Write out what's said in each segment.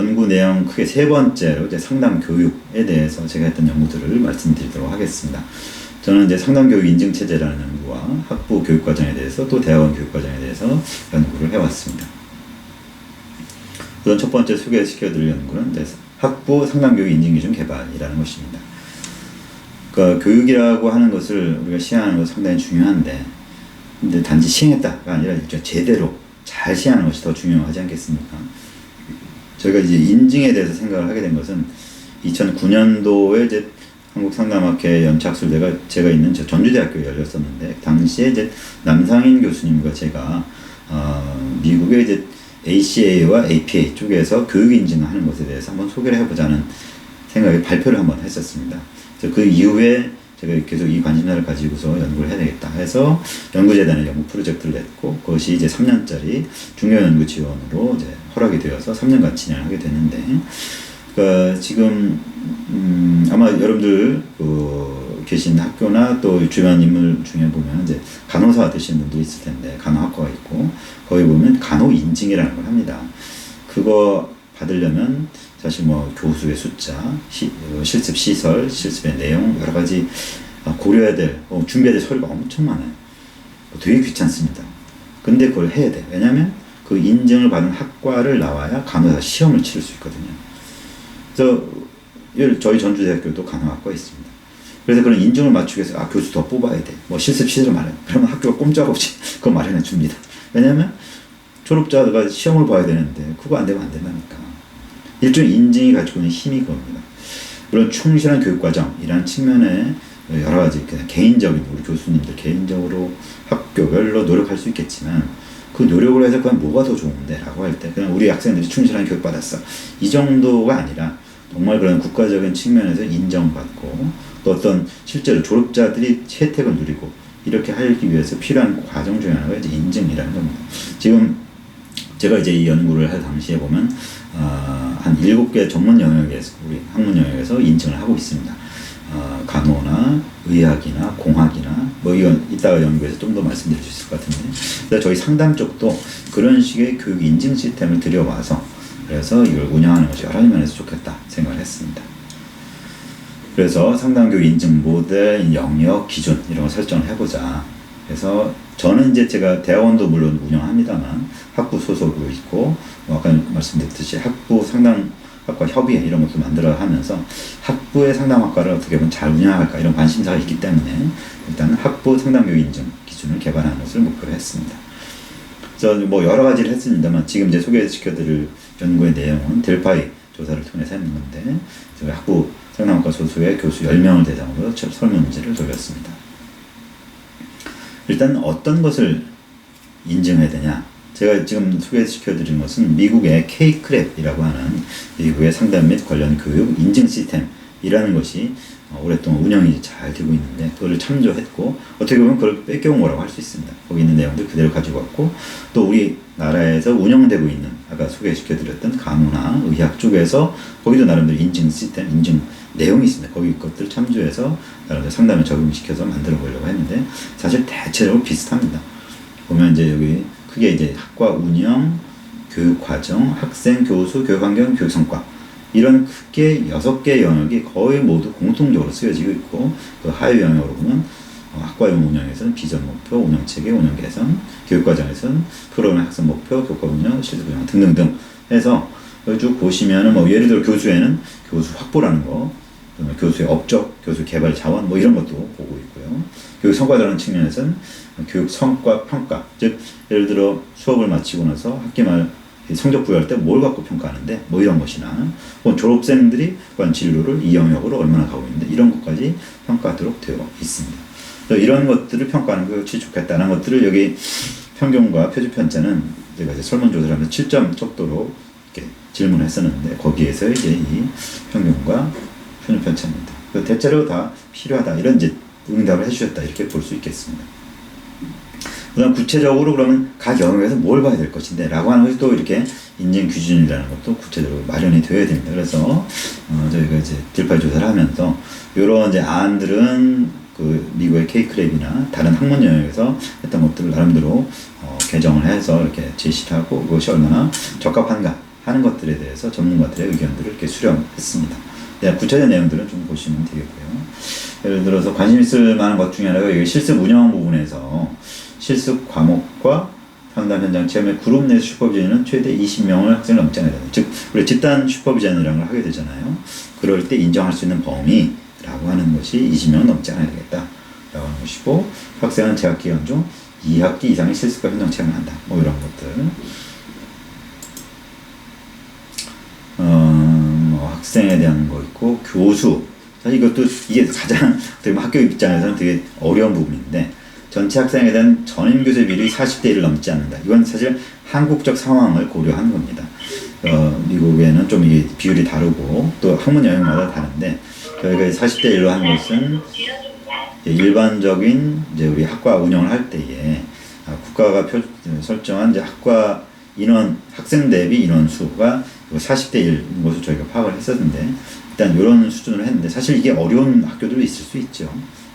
연구 내용 크게 세 번째로 이제 상담 교육에 대해서 제가 했던 연구들을 말씀드리도록 하겠습니다. 저는 이제 상담 교육 인증 체제라는 연구와 학부 교육 과정에 대해서 또 대학원 교육 과정에 대해서 연구를 해왔습니다. 우선 첫 번째 소개시켜드릴 연구는 이제 학부 상담 교육 인증 기준 개발이라는 것입니다. 그러니까 교육이라고 하는 것을 우리가 시행하는 것은 상당히 중요한데, 근데 단지 시행했다가 아니라 제대로 잘 시행하는 것이 더 중요하지 않겠습니까? 저희가 이제 인증에 대해서 생각을 하게 된 것은 2009년도에 이제 한국상담학회 연착술대가 제가 있는 전주대학교에 열렸었는데, 당시에 이제 남상인 교수님과 제가 미국의 이제 ACA와 APA 쪽에서 교육 인증하는 것에 대해서 한번 소개를 해보자는 생각에 발표를 한번 했었습니다. 그래서 그 이후에 제가 계속 이 관심사를 가지고서 연구를 해야 되겠다 해서 연구재단에 연구 프로젝트를 냈고, 그것이 이제 3년짜리 중요연구 지원으로 이제 허락이 되어서 3년간 진행하게 됐는데, 그러니까 지금 아마 여러분들 계신 학교나 또 주변 인물 중에 보면 이제 간호사 되시는 분들이 있을 텐데, 간호학과가 있고 거기 보면 간호 인증이라는 걸 합니다. 그거 받으려면 사실 뭐 교수의 숫자, 실습 시설, 실습의 내용 여러 가지 고려해야 될, 준비해야 될 서류가 엄청 많아요. 되게 귀찮습니다. 근데 그걸 해야 돼. 왜냐면 그 인증을 받은 학과를 나와야 간호사 시험을 치를 수 있거든요. 그래서 저희 전주대학교도 간호학과 있습니다. 그래서 그런 인증을 맞추기 위해서 교수 더 뽑아야 돼. 뭐 실습 시설을 마련. 그러면 학교가 꼼짝없이 그거 마련해 줍니다. 왜냐면 졸업자가 시험을 봐야 되는데 그거 안 되면 안 된다니까. 일종의 인증이 가지고 있는 힘이 그겁니다. 물론 충실한 교육과정이라는 측면에 여러 가지 그냥 개인적인, 우리 교수님들 개인적으로 학교별로 노력할 수 있겠지만, 그 노력을 해서 그냥 뭐가 더 좋은데 라고 할 때 그냥 우리 학생들이 충실한 교육 받았어, 이 정도가 아니라 정말 그런 국가적인 측면에서 인정받고 또 어떤 실제로 졸업자들이 혜택을 누리고 이렇게 하기 위해서 필요한 과정 중에 하나가 이제 인증이라는 겁니다. 지금 제가 이제 이 연구를 할 당시에 보면 한 7개 전문 영역에서, 우리 학문 영역에서 인증을 하고 있습니다. 간호나 의학이나 공학이나 뭐 이건 이따가 연구해서 좀 더 말씀드릴 수 있을 것 같은데, 그래서 저희 상담 쪽도 그런 식의 교육 인증 시스템을 들여와서 그래서 이걸 운영하는 것이 여러 면에서 좋겠다 생각을 했습니다. 그래서 상담 교육 인증 모델, 영역, 기준 이런 걸 설정을 해보자. 그래서 저는 이제 제가 대학원도 물론 운영합니다만 학부 소속으로 있고, 아까 말씀드렸듯이 학부 상담학과 협의회 이런 것도 만들어 하면서 학부의 상담학과를 어떻게 보면 잘 운영할까 이런 관심사가 있기 때문에 일단 학부 상담교육 인증 기준을 개발하는 것을 목표로 했습니다. 그래서 뭐 여러 가지를 했습니다만 지금 이제 소개시켜드릴 연구의 내용은 델파이 조사를 통해서 했는 건데, 저희 학부 상담학과 소수의 교수 10명을 대상으로 설문지를 돌렸습니다. 일단 어떤 것을 인증해야 되냐, 제가 지금 소개시켜드린 것은 미국의 K-CREP이라고 하는 미국의 상담 및 관련 교육 인증 시스템이라는 것이 오랫동안 운영이 잘 되고 있는데, 그걸 참조했고 어떻게 보면 그걸 뺏겨온 거라고 할 수 있습니다. 거기 있는 내용들 그대로 가지고 왔고, 또 우리나라에서 운영되고 있는 아까 소개시켜드렸던 간호나 의학 쪽에서 거기도 나름대로 인증 시스템, 인증 내용이 있습니다. 거기 것들 참조해서 나름대로 상담에 적용시켜서 만들어 보려고 했는데, 사실 대체적으로 비슷합니다. 보면 이제 여기 크게 이제 학과 운영, 교육 과정, 학생, 교수, 교육 환경, 교육 성과, 이런 크게 6개 영역이 거의 모두 공통적으로 쓰여지고 있고, 그 하위 영역으로 보면 학과용 운영에서는 비전 목표, 운영 체계, 운영 개선, 교육 과정에서는 프로그램 학습 목표, 교과 운영, 실습 운영 등등등 해서 쭉 보시면은 뭐 예를 들어 교수에는 교수 확보라는 거, 교수의 업적, 교수 개발 자원 뭐 이런 것도 보고 있고요. 교육 성과라는 측면에서는 교육 성과 평가, 즉 예를 들어 수업을 마치고 나서 학기 말 성적 부여할 때 뭘 갖고 평가하는데 뭐 이런 것이나, 졸업생들이 관 진로를 이 영역으로 얼마나 가고 있는데 이런 것까지 평가하도록 되어 있습니다. 이런 것들을 평가하는 것이 좋겠다는 것들을 여기 평균과 표준 편차는 제가 이제 설문조사를 하면서 7점 척도로 이렇게 질문을 했었는데, 거기에서 이제 이 평균과 표준 편차입니다. 대체로 다 필요하다 이런 이제 응답을 해주셨다 이렇게 볼 수 있겠습니다. 그다음 구체적으로 그러면 각 영역에서 뭘 봐야 될 것인데 라고 하는 것이 또 이렇게 인증 기준이라는 것도 구체적으로 마련이 되어야 됩니다. 그래서 저희가 이제 딜파이 조사를 하면서 이런 이제 안들은 그 미국의 K-CREP이나 다른 학문 영역에서 했던 것들을 나름대로 개정을 해서 이렇게 제시를 하고, 그것이 얼마나 적합한가 하는 것들에 대해서 전문가들의 의견들을 이렇게 수렴했습니다. 구체적인 내용들은 좀 보시면 되겠고요. 예를 들어서 관심 있을 만한 것 중에 하나가 여기 실습 운영 부분에서 실습 과목과 상담 현장 체험의 그룹 내 슈퍼비전은 최대 20명을 학생을 넘지 않아야 된다. 즉, 우리 집단 슈퍼비전이라는 걸 하게 되잖아요. 그럴 때 인정할 수 있는 범위라고 하는 것이 20명은 넘지 않아야 되겠다. 라고 하는 것이고, 학생은 재학 기간 중 2학기 이상의 실습과 현장 체험을 한다. 뭐 이런 것들. 학생에 대한 거 있고, 교수. 사실 이것도 이게 가장 학교 입장에서는 되게 어려운 부분인데, 전체 학생에 대한 전임 교수의 비율이 40대 1을 넘지 않는다. 이건 사실 한국적 상황을 고려한 겁니다. 미국에는 좀 이게 비율이 다르고 또 학문 영역마다 다른데 저희가 40대 1로 한 것은 일반적인 이제 우리 학과 운영을 할 때에 국가가 설정한 이제 학과 인원 학생 대비 인원 수가 40대 1인 것을 저희가 파악을 했었는데 일단 이런 수준으로 했는데 사실 이게 어려운 학교들도 있을 수 있죠.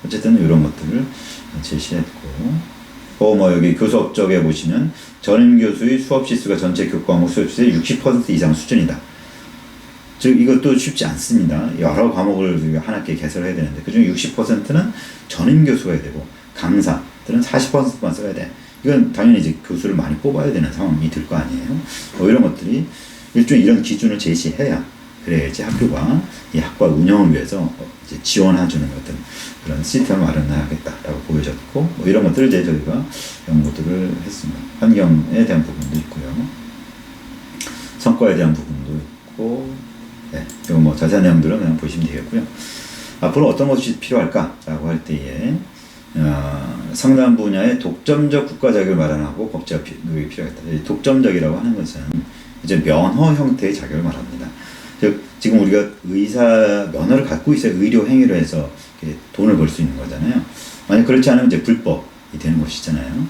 어쨌든 이런 것들을 제시했고 여기 교수 업적에 보시면 전임 교수의 수업 시수가 전체 교과목 수업 시수의 60% 이상 수준이다. 즉 이것도 쉽지 않습니다. 여러 과목을 한 학기에 개설해야 되는데 그중 60%는 전임 교수가 해야 되고 강사들은 40%만 써야 돼. 이건 당연히 이제 교수를 많이 뽑아야 되는 상황이 될 거 아니에요. 이런 것들이 일종의 이런 기준을 제시해야 그래야지 학교가 이 학과 운영을 위해서 이제 지원해주는 어떤 그런 시스템을 마련해야겠다라고 보여졌고, 이런 것들을 이제 저희가 연구들을 했습니다. 환경에 대한 부분도 있고요. 성과에 대한 부분도 있고, 이거 뭐 자세한 내용들은 그냥 보시면 되겠고요. 앞으로 어떤 것이 필요할까라고 할 때에, 상담 분야의 독점적 국가 자격을 마련하고 법제화 노력이 필요하겠다. 독점적이라고 하는 것은 이제 면허 형태의 자격을 말합니다. 즉 지금 우리가 의사 면허를 갖고 있어야 의료 행위로 해서 돈을 벌 수 있는 거잖아요. 만약 그렇지 않으면 이제 불법이 되는 것이잖아요.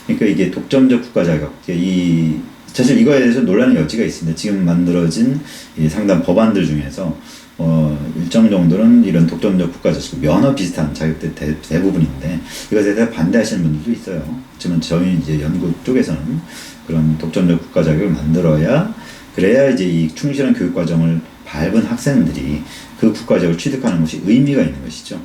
그러니까 이게 독점적 국가 자격, 사실 이거에 대해서 논란의 여지가 있습니다. 지금 만들어진 이 상담 법안들 중에서 일정 정도는 이런 독점적 국가 자격, 면허 비슷한 자격들 대부분인데 이것에 대해 반대하시는 분들도 있어요. 하지만 저희 이제 연구 쪽에서는 그런 독점적 국가 자격을 만들어야 그래야 이제 이 충실한 교육 과정을 밟은 학생들이 그 국가 자격을 취득하는 것이 의미가 있는 것이죠.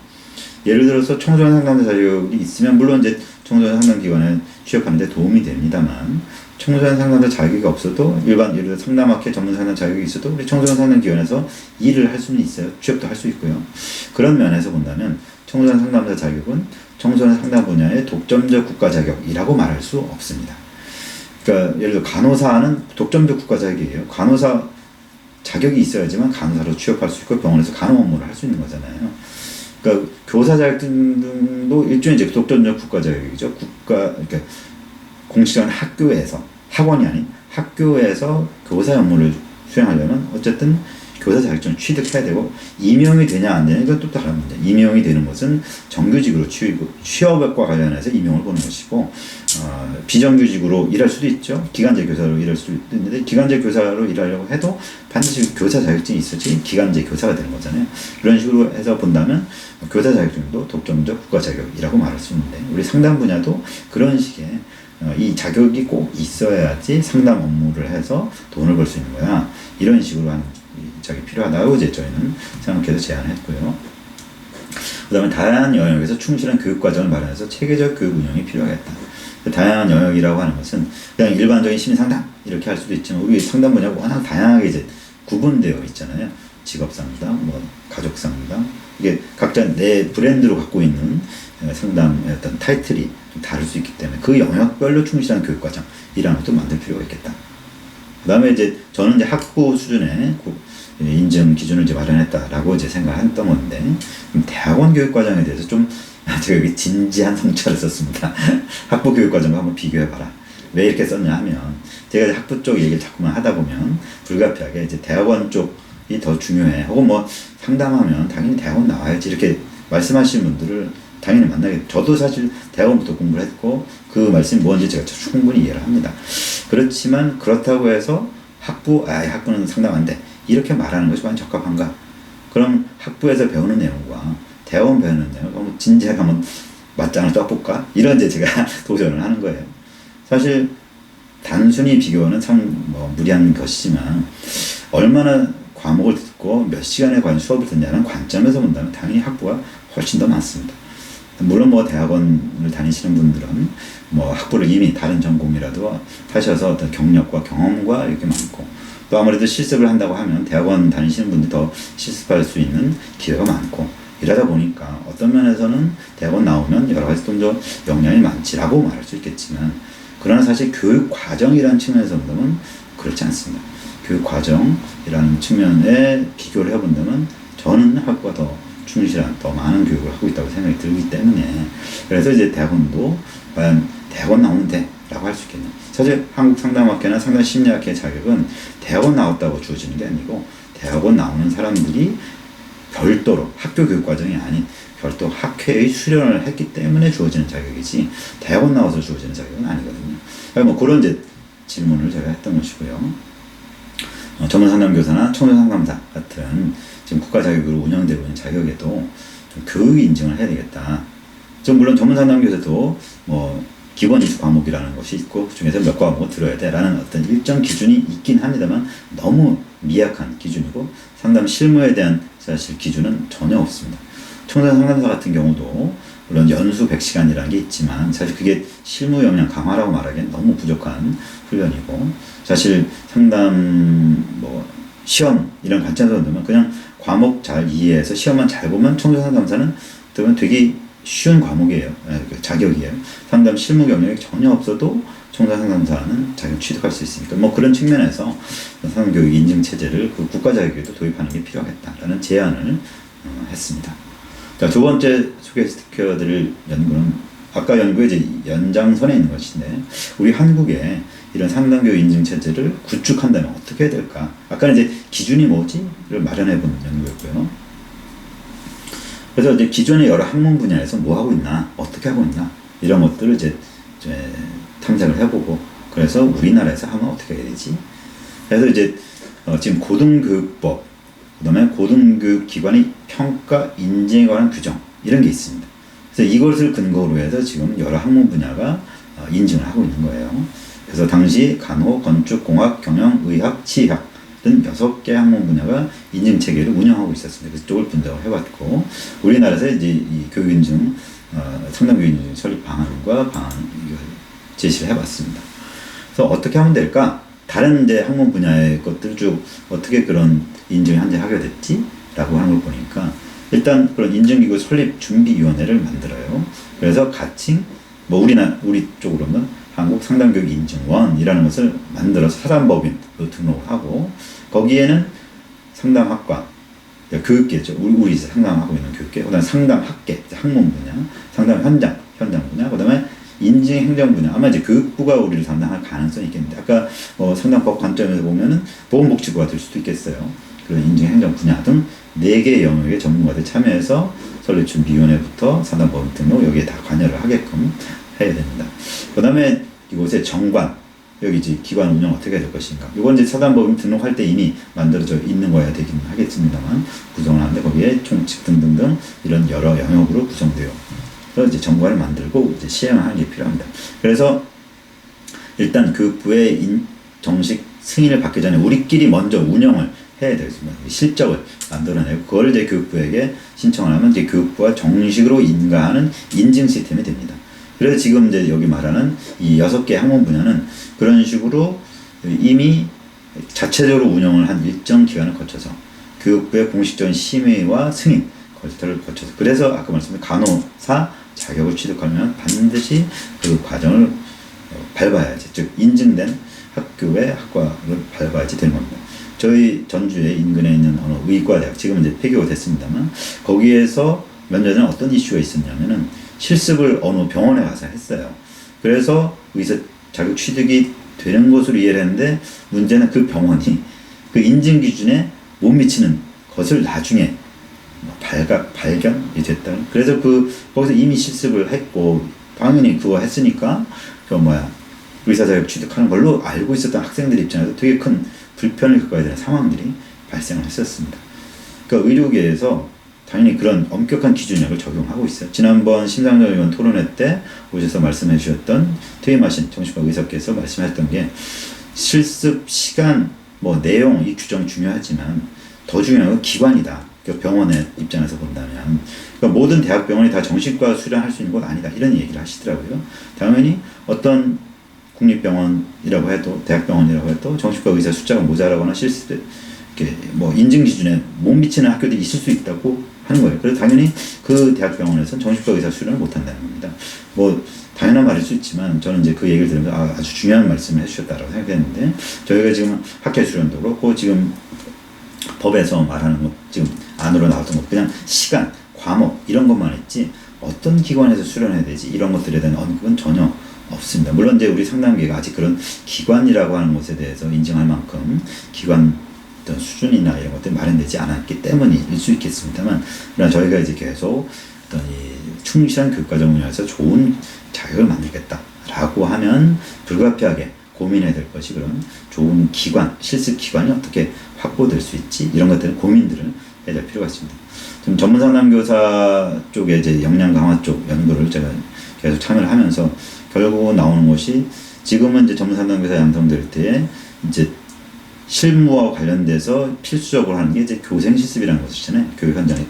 예를 들어서 청소년 상담사 자격이 있으면 물론 이제 청소년 상담기관에 취업하는 데 도움이 됩니다만 청소년 상담사 자격이 없어도 일반 예를 들어 상담학회 전문 상담 자격이 있어도 우리 청소년 상담기관에서 일을 할 수는 있어요. 취업도 할 수 있고요. 그런 면에서 본다면 청소년 상담사 자격은 청소년 상담 분야의 독점적 국가 자격이라고 말할 수 없습니다. 그러니까 예를 들어 간호사는 독점적 국가 자격이에요. 간호사 자격이 있어야지만 간호사로 취업할 수 있고 병원에서 간호 업무를 할 수 있는 거잖아요. 그러니까 교사 자격증도 일종의 이제 독점적 국가 자격이죠. 그러니까 공식적인 학교에서 학원이 아닌 학교에서 교사 업무를 수행하려면 어쨌든 교사 자격증을 취득해야 되고 임용이 되냐 안 되냐 이건 또 다른 문제. 임용이 되는 것은 정규직으로 취업과 관련해서 임용을 보는 것이고 비정규직으로 일할 수도 있죠. 기간제 교사로 일할 수도 있는데 기간제 교사로 일하려고 해도 반드시 교사 자격증이 있어야지 기간제 교사가 되는 거잖아요. 이런 식으로 해서 본다면 교사 자격증도 독점적 국가 자격이라고 말할 수 있는데 우리 상담 분야도 그런 식의 이 자격이 꼭 있어야지 상담 업무를 해서 돈을 벌 수 있는 거야. 이런 식으로 하는 자격이 필요하다고 이제 저희는 생각해서 제안했고요. 그 다음에 다양한 영역에서 충실한 교육 과정을 마련해서 체계적 교육 운영이 필요하겠다. 다양한 영역이라고 하는 것은 그냥 일반적인 심리 상담 이렇게 할 수도 있지만 우리 상담 분야가 워낙 다양하게 이제 구분되어 있잖아요. 직업 상담, 뭐 가족 상담 이게 각자 내 브랜드로 갖고 있는 상담의 어떤 타이틀이 좀 다를 수 있기 때문에 그 영역별로 충실한 교육 과정이라는 것도 만들 필요가 있겠다. 그 다음에 이제 저는 이제 학부 수준의 인증 기준을 이제 마련했다라고 이제 생각했던 건데 대학원 교육 과정에 대해서 좀 제가 여기 진지한 성찰을 썼습니다. 학부 교육 과정과 한번 비교해봐라. 왜 이렇게 썼냐 하면 제가 학부 쪽 얘기를 자꾸만 하다 보면 불가피하게 이제 대학원 쪽이 더 중요해. 혹은 뭐 상담하면 당연히 대학원 나와야지 이렇게 말씀하시는 분들을 당연히 만나게. 저도 사실 대학원부터 공부를 했고 그 말씀이 뭔지 제가 충분히 이해를 합니다. 그렇지만 그렇다고 해서 학부는 상담 안 돼. 이렇게 말하는 것이 과연 적합한가? 그럼 학부에서 배우는 내용과 대학원 배우는 내용 한번 진지하게 한번 맞짱을 떠볼까? 이런 이제 제가 도전을 하는 거예요. 사실 단순히 비교는 참 뭐 무리한 것이지만 얼마나 과목을 듣고 몇 시간에 관한 수업을 듣냐는 관점에서 본다면 당연히 학부가 훨씬 더 많습니다. 물론 뭐 대학원을 다니시는 분들은 뭐 학부를 이미 다른 전공이라도 하셔서 어떤 경력과 경험과 이렇게 많고, 또 아무래도 실습을 한다고 하면 대학원 다니시는 분들이 더 실습할 수 있는 기회가 많고, 이러다 보니까 어떤 면에서는 대학원 나오면 여러 가지 좀 더 역량이 많지라고 말할 수 있겠지만, 그러나 사실 교육 과정이라는 측면에서 본다면 그렇지 않습니다. 교육 과정이라는 측면에 비교를 해본다면 저는 학부가 더 충실한, 더 많은 교육을 하고 있다고 생각이 들기 때문에, 그래서 이제 대학원도 과연 대학원 나오면 돼? 라고 할 수 있겠네요. 사실 한국상담학회나 상담심리학회 자격은 대학원 나왔다고 주어지는 게 아니고, 대학원 나오는 사람들이 별도로 학교 교육과정이 아닌 별도 학회의 수련을 했기 때문에 주어지는 자격이지, 대학원 나와서 주어지는 자격은 아니거든요. 뭐 그런 이제 질문을 제가 했던 것이고요. 전문상담교사나 청소상담사 같은 지금 국가 자격으로 운영되고 있는 자격에도 좀 교육 인증을 해야 되겠다. 좀 물론 전문상담교사도 뭐 기본 이수 과목이라는 것이 있고, 그 중에서 몇 과목을 들어야 돼라는 어떤 일정 기준이 있긴 합니다만 너무 미약한 기준이고, 상담 실무에 대한 사실 기준은 전혀 없습니다. 청소상담사 같은 경우도 물론 연수 100시간이라는 게 있지만 사실 그게 실무 역량 강화라고 말하기엔 너무 부족한 훈련이고, 사실 상담 뭐 시험 이런 관점에서 보면 그냥 과목 잘 이해해서 시험만 잘 보면 청소상담사는 되게 쉬운 과목이에요. 자격이에요. 상담 실무 경력이 전혀 없어도 청소상담사는 자격 취득할 수 있으니까, 뭐 그런 측면에서 상담교육 인증 체제를 그 국가 자격에도 도입하는 게 필요하겠다라는 제안을 했습니다. 자, 두 번째 소개시켜드릴 연구는 아까 연구의 이제 연장선에 있는 것인데, 우리 한국에 이런 상담교육 인증 체제를 구축한다면 어떻게 해야 될까? 아까는 이제 기준이 뭐지?를 마련해본 연구였고요. 그래서 이제 기존의 여러 학문 분야에서 뭐 하고 있나, 어떻게 하고 있나, 이런 것들을 이제 탐색을 해보고, 그래서 우리나라에서 하면 어떻게 해야 되지? 그래서 이제 지금 고등교육법, 그 다음에 고등교육기관의 평가 인증에 관한 규정, 이런 게 있습니다. 그래서 이것을 근거로 해서 지금 여러 학문 분야가 인증을 하고 있는 거예요. 그래서 당시 간호, 건축, 공학, 경영, 의학, 치의학 등 6개 학문 분야가 인증 체계를 운영하고 있었습니다. 그래서 쪽을 분석을 해봤고, 우리나라에서 이제 이 교육인증, 상담교육인증 설립 방안과 제시를 해봤습니다. 그래서 어떻게 하면 될까? 다른 이제 학문 분야의 것들 쭉 어떻게 그런 인증이 현재 하게 됐지? 라고 하는 걸 보니까, 일단 그런 인증기구 설립 준비위원회를 만들어요. 그래서 가칭, 뭐 우리 쪽으로는 한국상담교육인증원이라는 것을 만들어서 사단법인으로 등록을 하고, 거기에는 상담학과, 교육계죠. 우리 이제 상담하고 있는 교육계, 그 다음에 상담학계, 학문 분야, 상담 현장 분야, 그 다음에 인증 행정 분야, 아마 이제 교육부가 우리를 담당할 가능성이 있겠는데, 아까 상담법 관점에서 보면은 보건복지부가 될 수도 있겠어요. 그런 인증 행정 분야 등 4개의 영역의 전문가들 참여해서 설립준비위원회부터 사단법인 등록, 여기에 다 관여를 하게끔 해야 됩니다. 그 다음에 이곳에 정관, 여기 이제 기관 운영 어떻게 될 것인가. 이건 이제 사단법인 등록할 때 이미 만들어져 있는 거야 되긴 하겠습니다만, 구성을 하는데 거기에 총칙 등등등 이런 여러 영역으로 구성되어, 그래서 이제 정관을 만들고 이제 시행하는 게 필요합니다. 그래서 일단 교육부의 정식 승인을 받기 전에 우리끼리 먼저 운영을 해야 되겠습니다. 실적을 만들어내고, 그걸 이제 교육부에게 신청을 하면 이제 교육부가 정식으로 인가하는 인증 시스템이 됩니다. 그래서 지금 이제 여기 말하는 이 6개 학문 분야는 그런 식으로 이미 자체적으로 운영을 한 일정 기간을 거쳐서 교육부의 공식적인 심의와 승인 절차를 거쳐서, 그래서 아까 말씀드린 간호사 자격을 취득하면 반드시 그 과정을 밟아야지, 즉 인증된 학교의 학과를 밟아야지 되는 겁니다. 저희 전주에 인근에 있는 어느 의과대학, 지금은 이제 폐교가 됐습니다만, 거기에서 몇 년 전에 어떤 이슈가 있었냐면은 실습을 어느 병원에 가서 했어요. 그래서 의사 자격 취득이 되는 것으로 이해를 했는데, 문제는 그 병원이 그 인증 기준에 못 미치는 것을 나중에 발견이 됐다. 그래서 거기서 이미 실습을 했고, 당연히 그거 했으니까 의사 자격 취득하는 걸로 알고 있었던 학생들 입장에서 되게 큰 불편을 겪어야 되는 상황들이 발생을 했었습니다. 그러니까 의료계에서 당연히 그런 엄격한 기준력을 적용하고 있어요. 지난번 심상정 의원 토론회 때 오셔서 말씀해 주셨던 퇴임하신 정신과 의사께서 말씀하셨던 게 실습 시간, 뭐 내용 이 규정 중요하지만 더 중요한 건 기관이다. 그러니까 병원의 입장에서 본다면 그러니까 모든 대학병원이 다 정신과 수련할 수 있는 건 아니다. 이런 얘기를 하시더라고요. 당연히 어떤 국립병원이라고 해도 대학병원이라고 해도 정신과 의사 숫자가 모자라거나 실습 이렇게 뭐 인증 기준에 못 미치는 학교들이 있을 수 있다고 하는 거예요. 그래서 당연히 그 대학병원에서는 정신과 의사 수련을 못 한다는 겁니다. 뭐 당연한 말일 수 있지만 저는 이제 그 얘기를 들으면서 아주 중요한 말씀을 해주셨다고 생각했는데 저희가 지금 학회 수련도 그렇고 지금 법에서 말하는 것 지금 안으로 나왔던 것 그냥 시간, 과목 이런 것만 했지 어떤 기관에서 수련해야 되지 이런 것들에 대한 언급은 전혀 없습니다. 물론 이제 우리 상담계가 아직 그런 기관이라고 하는 것에 대해서 인정할 만큼 기관 어떤 수준이나 이런 것들이 마련되지 않았기 때문일 수 있겠습니다만 그러나 저희가 이제 계속 어떤 이 충실한 교육과정 운영에서 좋은 자격을 만들겠다라고 하면 불가피하게 고민해야 될 것이 그런 좋은 기관, 실습 기관이 어떻게 확보될 수 있지 이런 것들은 고민들을 해야 될 필요가 있습니다. 지금 전문 상담교사 쪽에 이제 역량 강화 쪽 연구를 제가 계속 참여를 하면서 결국 나오는 것이 지금은 이제 전문 상담교사 양성될 때 이제 실무와 관련돼서 필수적으로 하는 게 이제 교생 실습이라는 것이잖아요. 교육 현장에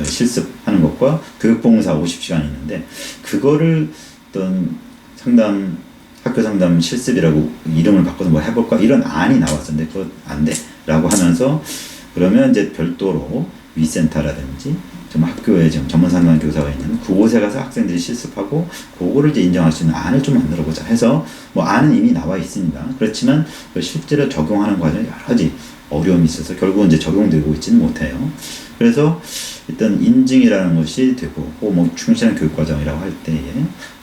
실습하는 것과 교육봉사 50시간이 있는데 그거를 어떤 상담 학교 상담 실습이라고 이름을 바꿔서 뭐 해볼까 이런 안이 나왔었는데 그거 안 돼 라고 하면서 그러면 이제 별도로 위센터라든지 좀 학교에 지금 전문 상담 교사가 있는 그곳에 가서 학생들이 실습하고 그거를 이제 인정할 수 있는 안을 좀 만들어 보자 해서 뭐 안은 이미 나와 있습니다. 그렇지만 실제로 적용하는 과정에 여러 가지 어려움이 있어서 결국은 이제 적용되고 있지는 못해요. 그래서 일단 인증이라는 것이 되고 뭐 충실한 교육 과정이라고 할 때에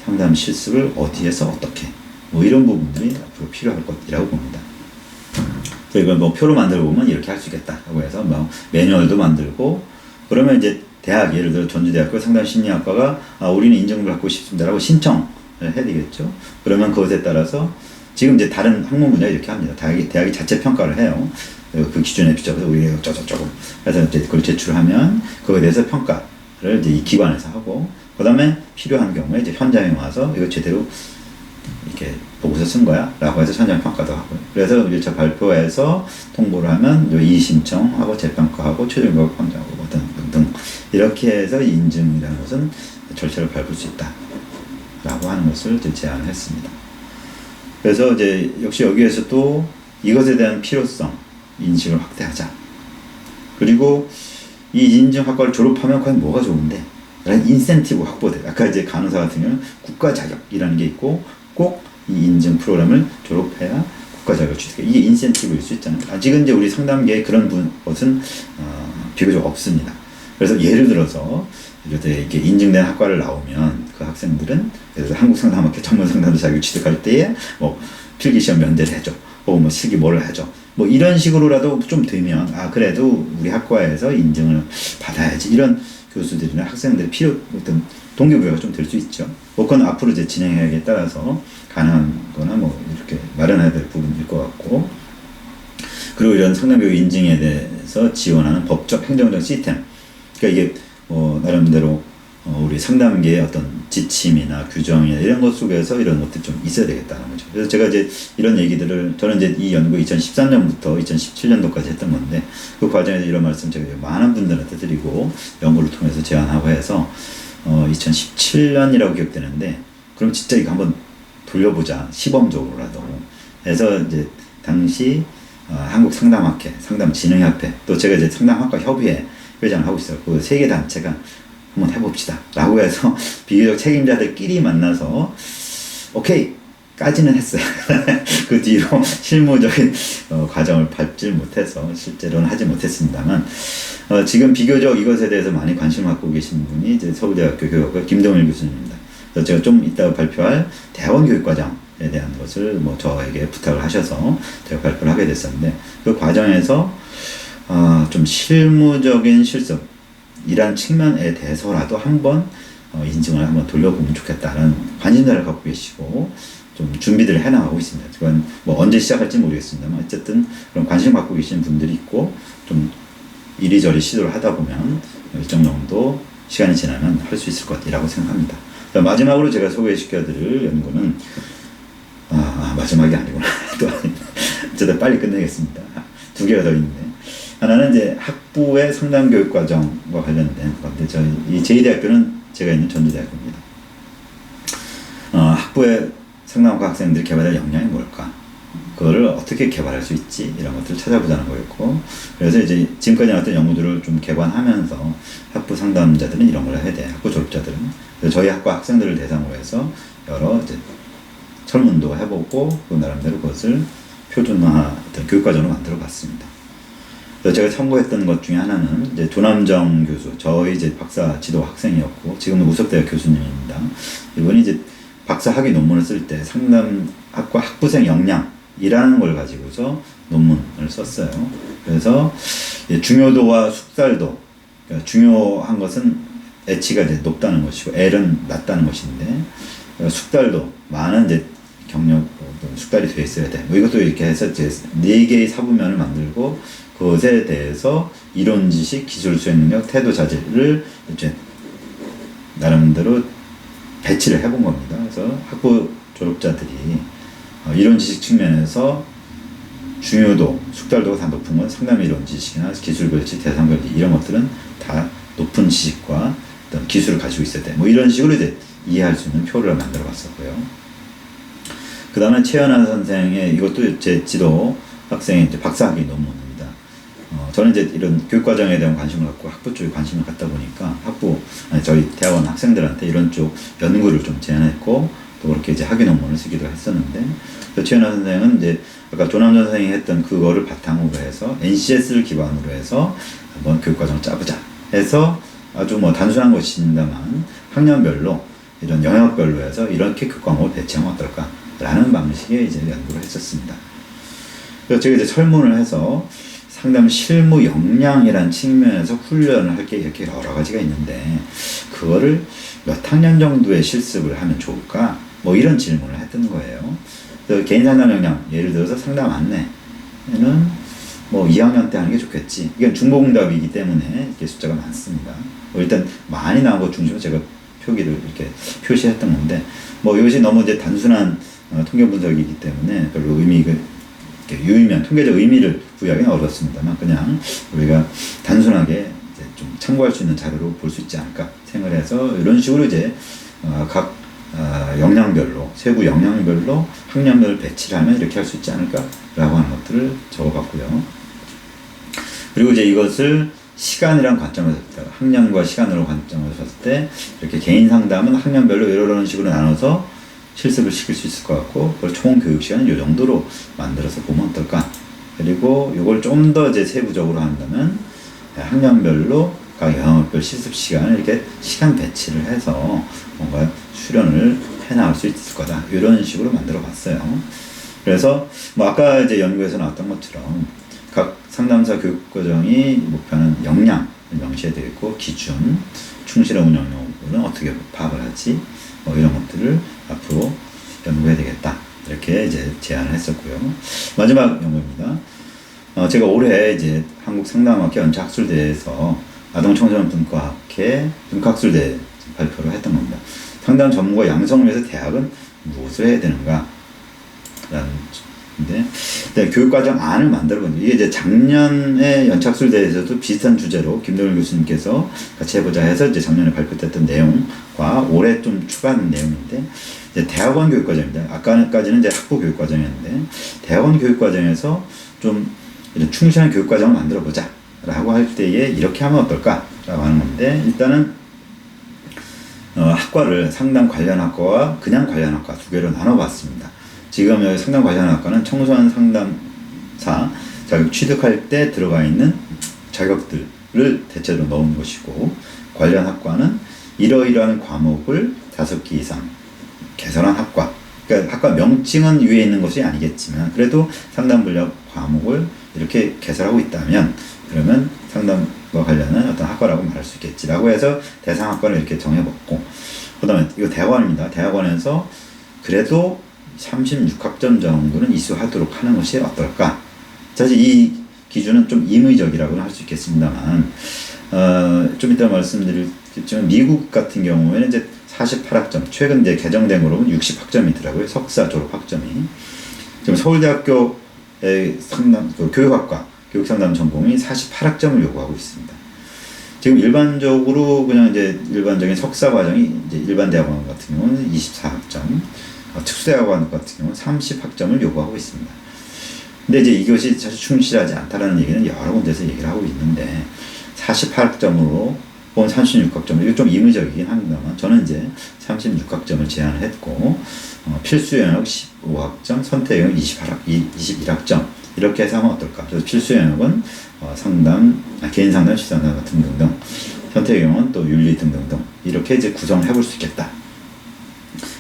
상담 실습을 어디에서 어떻게 뭐 이런 부분들이 앞으로 필요할 것이라고 봅니다. 이걸 뭐 표로 만들어 보면 이렇게 할 수 있겠다라고 해서 뭐 매뉴얼도 만들고 그러면 이제 대학 예를 들어 전주대학교 상담심리학과가 우리는 인증을 받고 싶습니다라고 신청을 해야 되겠죠. 그러면 그것에 따라서 지금 이제 다른 학문 분야가 이렇게 합니다. 대학이 자체 평가를 해요. 그 기준에 비춰서 우리 어쩌고저쩌고 해서 이제 그걸 제출하면 그거에 대해서 평가를 이제 이 기관에서 하고 그 다음에 필요한 경우에 이제 현장에 와서 이거 제대로 이렇게 보고서 쓴 거야 라고 해서 현장 평가도 하고요. 그래서 1차 발표해서 통보를 하면 이의신청하고 재평가하고 최종 결과 판정하고 등등 이렇게 해서 인증이라는 것은 절차를 밟을 수 있다 라고 하는 것을 이제 제안을 했습니다. 그래서 이제 역시 여기에서 또 이것에 대한 필요성 인식을 확대하자. 그리고 이 인증학과를 졸업하면 과연 뭐가 좋은데 라는 인센티브 확보돼. 아까 이제 간호사 같은 경우는 국가 자격이라는 게 있고 꼭 이 인증 프로그램을 졸업해야 국가 자격을 취득해. 이게 인센티브일 수 있잖아요. 아직은 이제 우리 상담계에 그런 것은 비교적 없습니다. 그래서 예를 들어서 이렇게 인증된 학과를 나오면 그 학생들은 예를 들어 한국상담학회 전문상담사 자격을 취득할 때에 뭐 필기시험 면제를 해줘. 뭐 실기 뭐를 해줘. 뭐 이런 식으로라도 좀 되면 그래도 우리 학과에서 인증을 받아야지. 이런 교수들이나 학생들의 필요 어떤 동기부여가 좀 될 수 있죠. 뭐 그건 앞으로 이제 진행하기에 따라서 가능한 거나 뭐 이렇게 마련해야 될 부분일 것 같고 그리고 이런 상담교육 인증에 대해서 지원하는 법적 행정적 시스템 그러니까 이게 나름대로 우리 상담계의 어떤 지침이나 규정이나 이런 것 속에서 이런 것들이 좀 있어야 되겠다는 거죠. 그래서 제가 이제 이런 얘기들을 저는 이제 이 연구 2013년부터 2017년도까지 했던 건데 그 과정에서 이런 말씀 제가 많은 분들한테 드리고 연구를 통해서 제안하고 해서 2017년이라고 기억되는데 그럼 진짜 이거 한번 돌려보자 시범적으로라도 해서 이제 당시 한국상담학회, 상담진흥협회 또 제가 이제 상담학과 협의회 회장을 하고 있어요. 그 세 개 단체가 한번 해봅시다 라고 해서 비교적 책임자들끼리 만나서 오케이 까지는 했어요. 그 뒤로 실무적인 과정을 밟질 못해서 실제로는 하지 못했습니다만 지금 비교적 이것에 대해서 많이 관심을 갖고 계신 분이 이제 서울대학교 교육학과 김동일 교수님입니다. 그래서 제가 좀 이따가 발표할 대학원 교육과정에 대한 것을 뭐 저에게 부탁을 하셔서 제가 발표를 하게 됐었는데 그 과정에서 좀 실무적인 실습이란 측면에 대해서라도 한번 인증을 한번 돌려보면 좋겠다는 관심사를 갖고 계시고 좀 준비들을 해나가고 있습니다. 그건 뭐 언제 시작할지 모르겠습니다만 어쨌든 그런 관심 갖고 계시는 분들이 있고 좀 이리저리 시도를 하다 보면 일정 정도 시간이 지나면 할 수 있을 것이라고 생각합니다. 마지막으로 제가 소개시켜드릴 연구는 마지막이 아니구나. 또 어쨌든 빨리 끝내겠습니다. 두 개가 더 있네. 하나는 이제 학부의 상담 교육 과정과 관련된 건데, 이 제2대학교는 제가 있는 전주대학교입니다. 학부의 상담과 학생들이 개발할 역량이 뭘까? 그거를 어떻게 개발할 수 있지? 이런 것들을 찾아보자는 거였고, 그래서 이제 지금까지 나왔던 연구들을 좀 개관하면서 학부 상담자들은 이런 걸 해야 돼. 학부 졸업자들은. 그래서 저희 학과 학생들을 대상으로 해서 여러 이제 설문도 해보고, 그 나름대로 그것을 표준화 어떤 교육과정으로 만들어 봤습니다. 그래서 제가 참고했던 것 중에 하나는 이제 조남정 교수, 저희 이제 박사 지도 학생이었고, 지금은 우석대학 교수님입니다. 이분이 이제 박사 학위 논문을 쓸 때 상담학과 학부생 역량이라는 걸 가지고서 논문을 썼어요. 그래서 중요도와 숙달도, 그러니까 중요한 것은 H가 이제 높다는 것이고 L은 낮다는 것인데, 숙달도, 많은 이제 경력 숙달이 되어 있어야 돼. 뭐 이것도 이렇게 해서 이제 4개의 사부면을 만들고, 그것에 대해서 이론 지식, 기술 수행 능력, 태도 자질을 이제 나름대로 배치를 해본 겁니다. 그래서 학부 졸업자들이 이론 지식 측면에서 중요도, 숙달도가 다 높은 건 상담 이론 지식이나 기술 배치, 대상 관리 이런 것들은 다 높은 지식과 어떤 기술을 가지고 있어야 돼. 뭐 이런 식으로 이제 이해할 수 있는 표를 만들어 봤었고요. 그 다음에 최연아 선생의 이것도 제 지도 학생의 이제 박사학위 논문입니다. 저는 이제 이런 교육과정에 대한 관심을 갖고 학부 쪽에 관심을 갖다 보니까 저희 대학원 학생들한테 이런 쪽 연구를 좀 제안했고, 또 그렇게 이제 학위 논문을 쓰기도 했었는데, 최연아 선생은 이제 아까 조남전 선생이 했던 그거를 바탕으로 해서 NCS를 기반으로 해서 한번 교육과정을 짜보자 해서 아주 뭐 단순한 것입니다만 학년별로 이런 영역별로 해서 이렇게 교과목을 배치하면 어떨까 라는 방식의 이제 연구를 했었습니다. 그래서 제가 이제 설문을 해서 상담 실무 역량이라는 측면에서 훈련을 할 게 이렇게 여러 가지가 있는데, 그거를 몇 학년 정도의 실습을 하면 좋을까? 뭐 이런 질문을 했던 거예요. 그래서 개인 상담 역량, 예를 들어서 상담 안내는 뭐 2학년 때 하는 게 좋겠지. 이건 중고응답이기 때문에 이렇게 숫자가 많습니다. 일단 많이 나온 것 중심으로 제가 표기를 이렇게 표시했던 건데, 뭐 이것이 너무 이제 단순한 통계 분석이기 때문에 별로 유의미한 통계적 의미를 부여하기는 어렵습니다만, 그냥 우리가 단순하게 이제 좀 참고할 수 있는 자료로 볼 수 있지 않을까 생각을 해서 이런 식으로 이제 각 역량별로, 세부 역량별로 학년별 배치를 하면 이렇게 할 수 있지 않을까라고 하는 것들을 적어봤고요. 그리고 이제 이것을 시간이란 관점에서 학년과 시간으로 관점에서 봤을 때 이렇게 개인 상담은 학년별로 이런 식으로 나눠서 실습을 시킬 수 있을 것 같고, 그걸 총 교육 시간은 이 정도로 만들어서 보면 어떨까. 그리고 이걸 좀 더 이제 세부적으로 한다면 학년별로 각 영역별 실습 시간을 이렇게 시간 배치를 해서 뭔가 수련을 해나갈 수 있을 거다. 이런 식으로 만들어 봤어요. 그래서 뭐 아까 이제 연구에서 나왔던 것처럼 각 상담사 교육 과정이 목표하는 역량을 명시해야 되겠고, 기준, 충실한 운영 요구는 어떻게 파악을 하지? 뭐 이런 것들을 앞으로 연구해야 되겠다. 이렇게 이제 제안을 했었고요. 마지막 연구입니다. 제가 올해 이제 한국상담학회 연차학술대회에서 아동청소년 분과학회 분과학술대 발표를 했던 겁니다. 상담 전문가 양성을 위해서 대학은 무엇을 해야 되는가? 라는 근데 교육과정 안을 만들어본 이게 이제 작년에 연차학술대회에서도 비슷한 주제로 김동일 교수님께서 같이 해보자 해서 이제 작년에 발표됐던 내용과 올해 좀 추가한 내용인데, 이제 대학원 교육과정입니다. 아까까지는 이제 학부 교육과정이었는데, 대학원 교육과정에서 좀 이런 충실한 교육과정을 만들어보자 라고 할 때에 이렇게 하면 어떨까 라고 하는 건데, 일단은 학과를 상담 관련 학과와 그냥 관련 학과 두 개로 나눠봤습니다. 지금 여기 상담 관련 학과는 청소년 상담사 자격 취득할 때 들어가 있는 자격들을 대체로 넣은 것이고, 관련 학과는 이러이러한 과목을 5개 이상 개설한 학과. 그러니까 학과 명칭은 위에 있는 것이 아니겠지만 그래도 상담 분야 과목을 이렇게 개설하고 있다면, 그러면 상담과 관련한 어떤 학과라고 말할 수 있겠지라고 해서 대상 학과를 이렇게 정해봤고, 그 다음에 이거 대학원입니다. 대학원에서 그래도 36학점 정도는 이수하도록 하는 것이 어떨까? 사실 이 기준은 좀 임의적이라고는 할 수 있겠습니다만, 좀 이따 말씀드리겠지만 미국 같은 경우에는 이제 48학점, 최근 이제 개정된 거로는 60학점이더라고요. 석사 졸업 학점이. 지금 서울대학교의 교육학과, 교육상담 전공이 48학점을 요구하고 있습니다. 지금 일반적으로 그냥 이제 일반적인 석사 과정이 이제 일반 대학원 같은 경우는 24학점, 특수대학원 같은 경우는 30학점을 요구하고 있습니다. 근데 이제 이것이 사실 충실하지 않다라는 얘기는 여러 군데서 얘기를 하고 있는데 48학점으로 혹은 36학점으로 이거 좀 임의적이긴 합니다만 저는 이제 36학점을 제안을 했고 필수 영역 15학점, 선택 영역 21학점 이렇게 해서 하면 어떨까? 그래서 필수 영역은 개인 상담, 실상담 등등등, 선택 영역은 또 윤리 등등등 이렇게 이제 구성을 해볼 수 있겠다.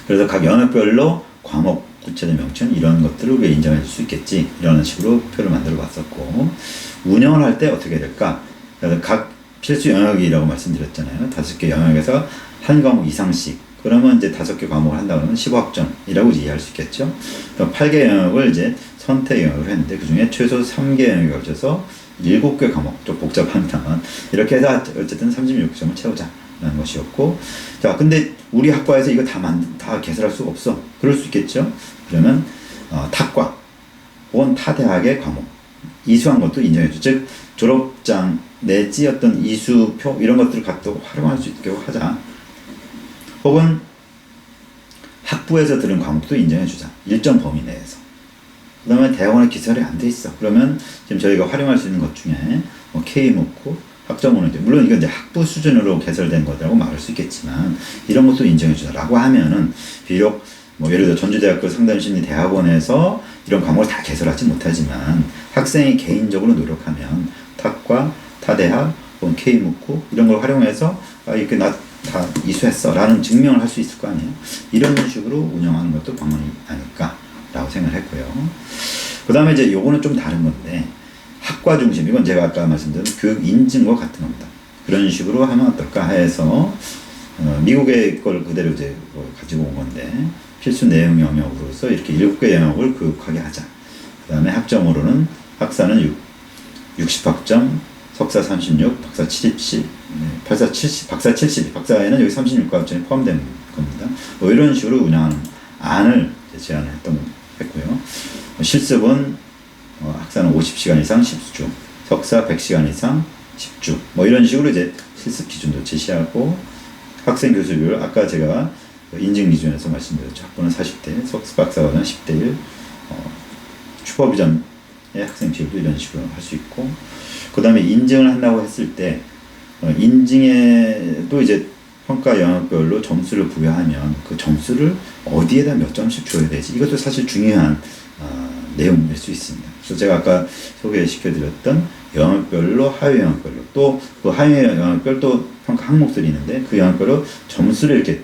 그래서 각 영역별로 과목 구체적 명칭 이런 것들을 우리가 인정해 줄 수 있겠지 이런 식으로 표를 만들어 봤었고 운영을 할 때 어떻게 될까? 그래서 각 필수 영역이라고 말씀드렸잖아요. 5개 영역에서 한 과목 이상씩 그러면 이제 5개 과목을 한다 그러면 15학점이라고 이해할 수 있겠죠. 8개 영역을 이제 선택 영역을 했는데 그 중에 최소 3개 영역에 걸쳐서 7개 과목 좀 복잡합니다만 이렇게 해서 어쨌든 36점을 채우자라는 것이었고 자 근데 우리 학과에서 이거 다 개설할 수가 없어. 그럴 수 있겠죠. 그러면 타과 혹은 타 대학의 과목 이수한 것도 인정해줘. 즉 졸업장 내지 어떤 이수표 이런 것들을 갖다 활용할 수 있도록 하자. 혹은 학부에서 들은 과목도 인정해주자. 일정 범위 내에서. 그 다음에 대학원에 기설이 안 돼 있어. 그러면 지금 저희가 활용할 수 있는 것 중에 뭐 K묻고 학점으로 이제 물론 이건 이제 학부 수준으로 개설된 거라고 말할 수 있겠지만 이런 것도 인정해주자라고 하면은 비록 뭐 예를 들어 전주대학교 상담심리대학원에서 이런 과목을 다 개설하지 못하지만 학생이 개인적으로 노력하면 탁과 타대학 혹은 K묻고 이런 걸 활용해서 이렇게 나 다 이수했어 라는 증명을 할 수 있을 거 아니에요. 이런 식으로 운영하는 것도 방법이 아닐까라고 생각을 했고요. 그 다음에 이제 요거는 좀 다른 건데 학과 중심 이건 제가 아까 말씀드린 교육 인증과 같은 겁니다. 그런 식으로 하면 어떨까 해서 미국의 걸 그대로 이제 가지고 온 건데 필수 내용 영역으로서 이렇게 7개 영역을 교육하게 하자. 그 다음에 학점으로는 학사는 60학점, 석사 36, 박사 70, 박사 70, 박사 70, 박사에는 여기 36과학점이 포함된 겁니다. 뭐 이런 식으로 운영하는 안을 제안했고요. 실습은 학사는 50시간 이상 10주, 석사 100시간 이상 10주, 뭐 이런 식으로 이제 실습 기준도 제시하고 학생 교수 비율 아까 제가 인증 기준에서 말씀드렸죠. 학부는 40대, 박사과는 10대 1, 슈퍼비전의 학생 비율도 이런 식으로 할 수 있고 그 다음에 인증을 한다고 했을 때 인증에도 이제 평가 영역별로 점수를 부여하면 그 점수를 어디에다 몇 점씩 줘야 되지 이것도 사실 중요한 내용일 수 있습니다. 그래서 제가 아까 소개시켜드렸던 영역별로 하위 영역별로 또 그 하위 영역별 또 평가 항목들이 있는데 그 영역별로 점수를 이렇게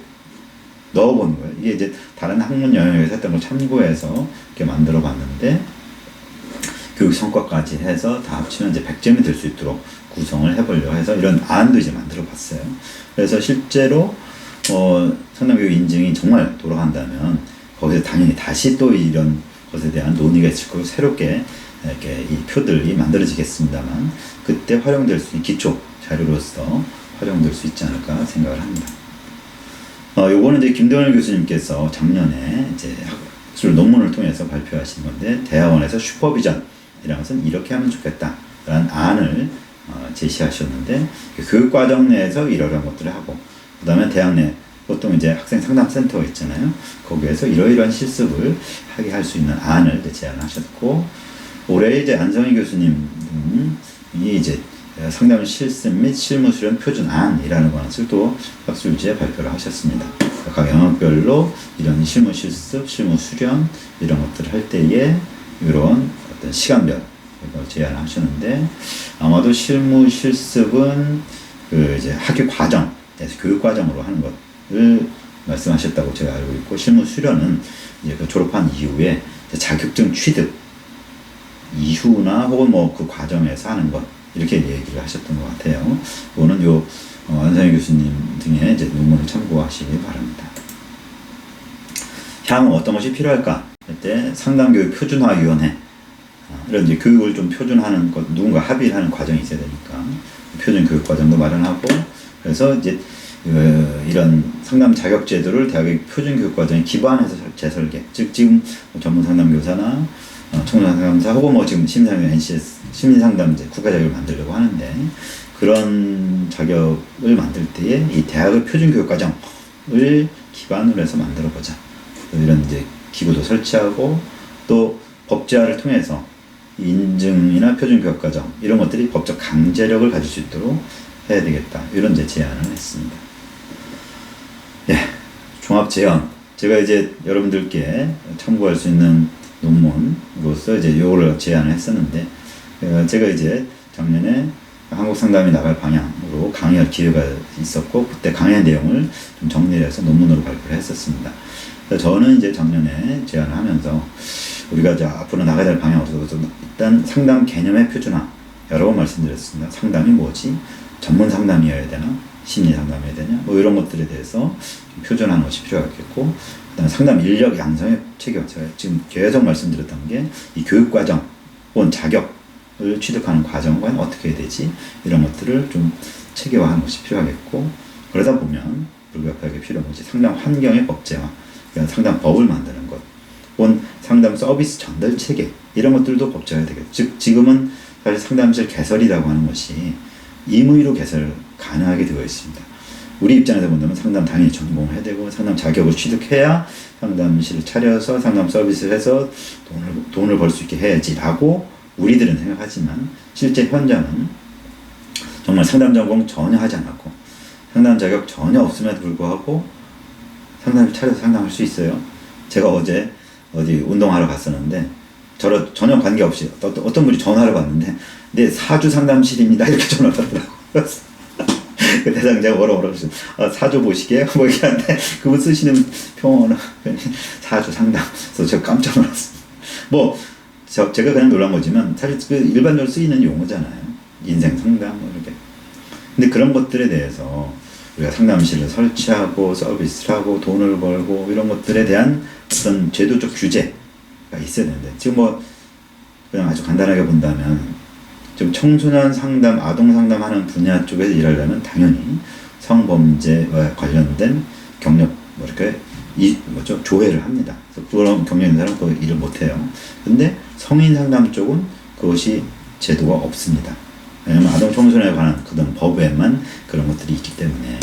넣어보는 거예요. 이게 이제 다른 학문 영역에서 했던 걸 참고해서 이렇게 만들어 봤는데 교육 성과까지 해서 다 합치면 이제 100점이 될 수 있도록 구성을 해보려고 해서 이런 안도 이제 만들어 봤어요. 그래서 실제로 상담교육 인증이 정말 돌아간다면 거기서 당연히 다시 또 이런 것에 대한 논의가 있을 거고 새롭게 이렇게 이 표들이 만들어지겠습니다만 그때 활용될 수 있는 기초 자료로서 활용될 수 있지 않을까 생각을 합니다. 요거는 이제 김동열 교수님께서 작년에 이제 학술 논문을 통해서 발표하신 건데 대학원에서 슈퍼비전이라는 것은 이렇게 하면 좋겠다라는 안을 제시하셨는데 교육과정 내에서 이러한 것들을 하고 그 다음에 대학 내 보통 이제 학생 상담센터가 있잖아요. 거기에서 이러이러한 실습을 하게 할 수 있는 안을 제안하셨고 올해 이제 안성희 교수님이 이제 상담 실습 및 실무 수련 표준안이라는 것을 또 학술지에 발표를 하셨습니다. 각 영역별로 이런 실무 실습, 실무 수련 이런 것들을 할 때에 이런 어떤 시간별 이걸 제안하셨는데 아마도 실무 실습은 그 이제 학교 과정에서 교육 과정으로 하는 것을 말씀하셨다고 제가 알고 있고 실무 수련은 이제 그 졸업한 이후에 자격증 취득 이후나 혹은 뭐 그 과정에서 하는 것 이렇게 얘기를 하셨던 것 같아요. 그거는 요 안성희 교수님 등의 이제 논문을 참고하시기 바랍니다. 향후 어떤 것이 필요할까? 할 상담교육 표준화위원회 이런 이제 교육을 좀 표준화하는 것 누군가 합의를 하는 과정이 있어야 되니까 표준 교육 과정도 마련하고, 그래서 이제 이런 상담 자격 제도를 대학의 표준 교육 과정에 기반해서 재설계, 즉 지금 전문 상담교사나 청소년 상담사 혹은 뭐 지금 심사위원 NCS 시민상담제 국가 자격을 만들려고 하는데, 그런 자격을 만들 때에 이 대학의 표준 교육 과정을 기반으로 해서 만들어 보자. 이런 이제 기구도 설치하고, 또 법제화를 통해서 인증이나 표준 교육 과정 이런 것들이 법적 강제력을 가질 수 있도록 해야 되겠다. 이런 이제 제안을 했습니다. 예, 종합 제안. 제가 이제 여러분들께 참고할 수 있는 논문으로서 이제 요거를 제안을 했었는데, 제가 이제 작년에 한국 상담이 나갈 방향으로 강의할 기회가 있었고, 그때 강의 내용을 좀 정리해서 논문으로 발표를 했었습니다. 저는 이제 작년에 제안을 하면서 우리가 이제 앞으로 나가야 될 방향으로서 일단 상담 개념의 표준화, 여러 번 말씀드렸습니다. 상담이 뭐지? 전문 상담이어야 되나? 심리 상담이어야 되냐? 뭐 이런 것들에 대해서 좀 표준화하는 것이 필요하겠고, 그다음에 상담 인력 양성의 체계, 제가 지금 계속 말씀드렸던 게 이 교육 과정 혹은 자격을 취득하는 과정과 어떻게 해야 되지? 이런 것들을 좀 체계화하는 것이 필요하겠고, 그러다 보면 불가피하게 필요한 것이 상담 환경의 법제화, 그러니까 상담 법을 만드는 것, 혹은 상담 서비스 전달 체계 이런 것들도 법제화해야 되겠죠. 즉 지금은 사실 상담실 개설이라고 하는 것이 임의로 개설 가능하게 되어 있습니다. 우리 입장에서 본다면 상담 당연히 전공을 해야 되고, 상담 자격을 취득해야 상담실을 차려서 상담 서비스를 해서 돈을 벌 수 있게 해야지라고 우리들은 생각하지만, 실제 현장은 정말 상담 전공 전혀 하지 않았고 상담 자격 전혀 없음에도 불구하고 상담을 차려서 상담할 수 있어요. 제가 어제 어디 운동하러 갔었는데 전혀 관계없이 어떤 분이 전화를 받는데, 네, 사주 상담실입니다 이렇게 전화를 하더라고요. 그 대상자가 뭐라고 그러죠? 사주 보시게 뭐 이렇게 하는데, 그분 쓰시는 평어는 사주 상담. 그래서 제가 깜짝 놀랐습니다. 뭐 제가 그냥 놀란 거지만 사실 그 일반적으로 쓰이는 용어잖아요. 인생 상담 뭐 이렇게. 근데 그런 것들에 대해서 우리가 상담실을 설치하고 서비스를 하고 돈을 벌고 이런 것들에 대한 어떤 제도적 규제가 있어야 되는데, 지금 뭐 그냥 아주 간단하게 본다면 지금 청소년 상담, 아동 상담하는 분야 쪽에서 일하려면 당연히 성범죄와 관련된 경력 뭐 이렇게 조회를 합니다. 그래서 그런 경력 있는 사람은 그 일을 못 해요. 근데 성인 상담 쪽은 그것이 제도가 없습니다. 왜냐면 아동 청소년에 관한 그런 법에만 그런 것들이 있기 때문에,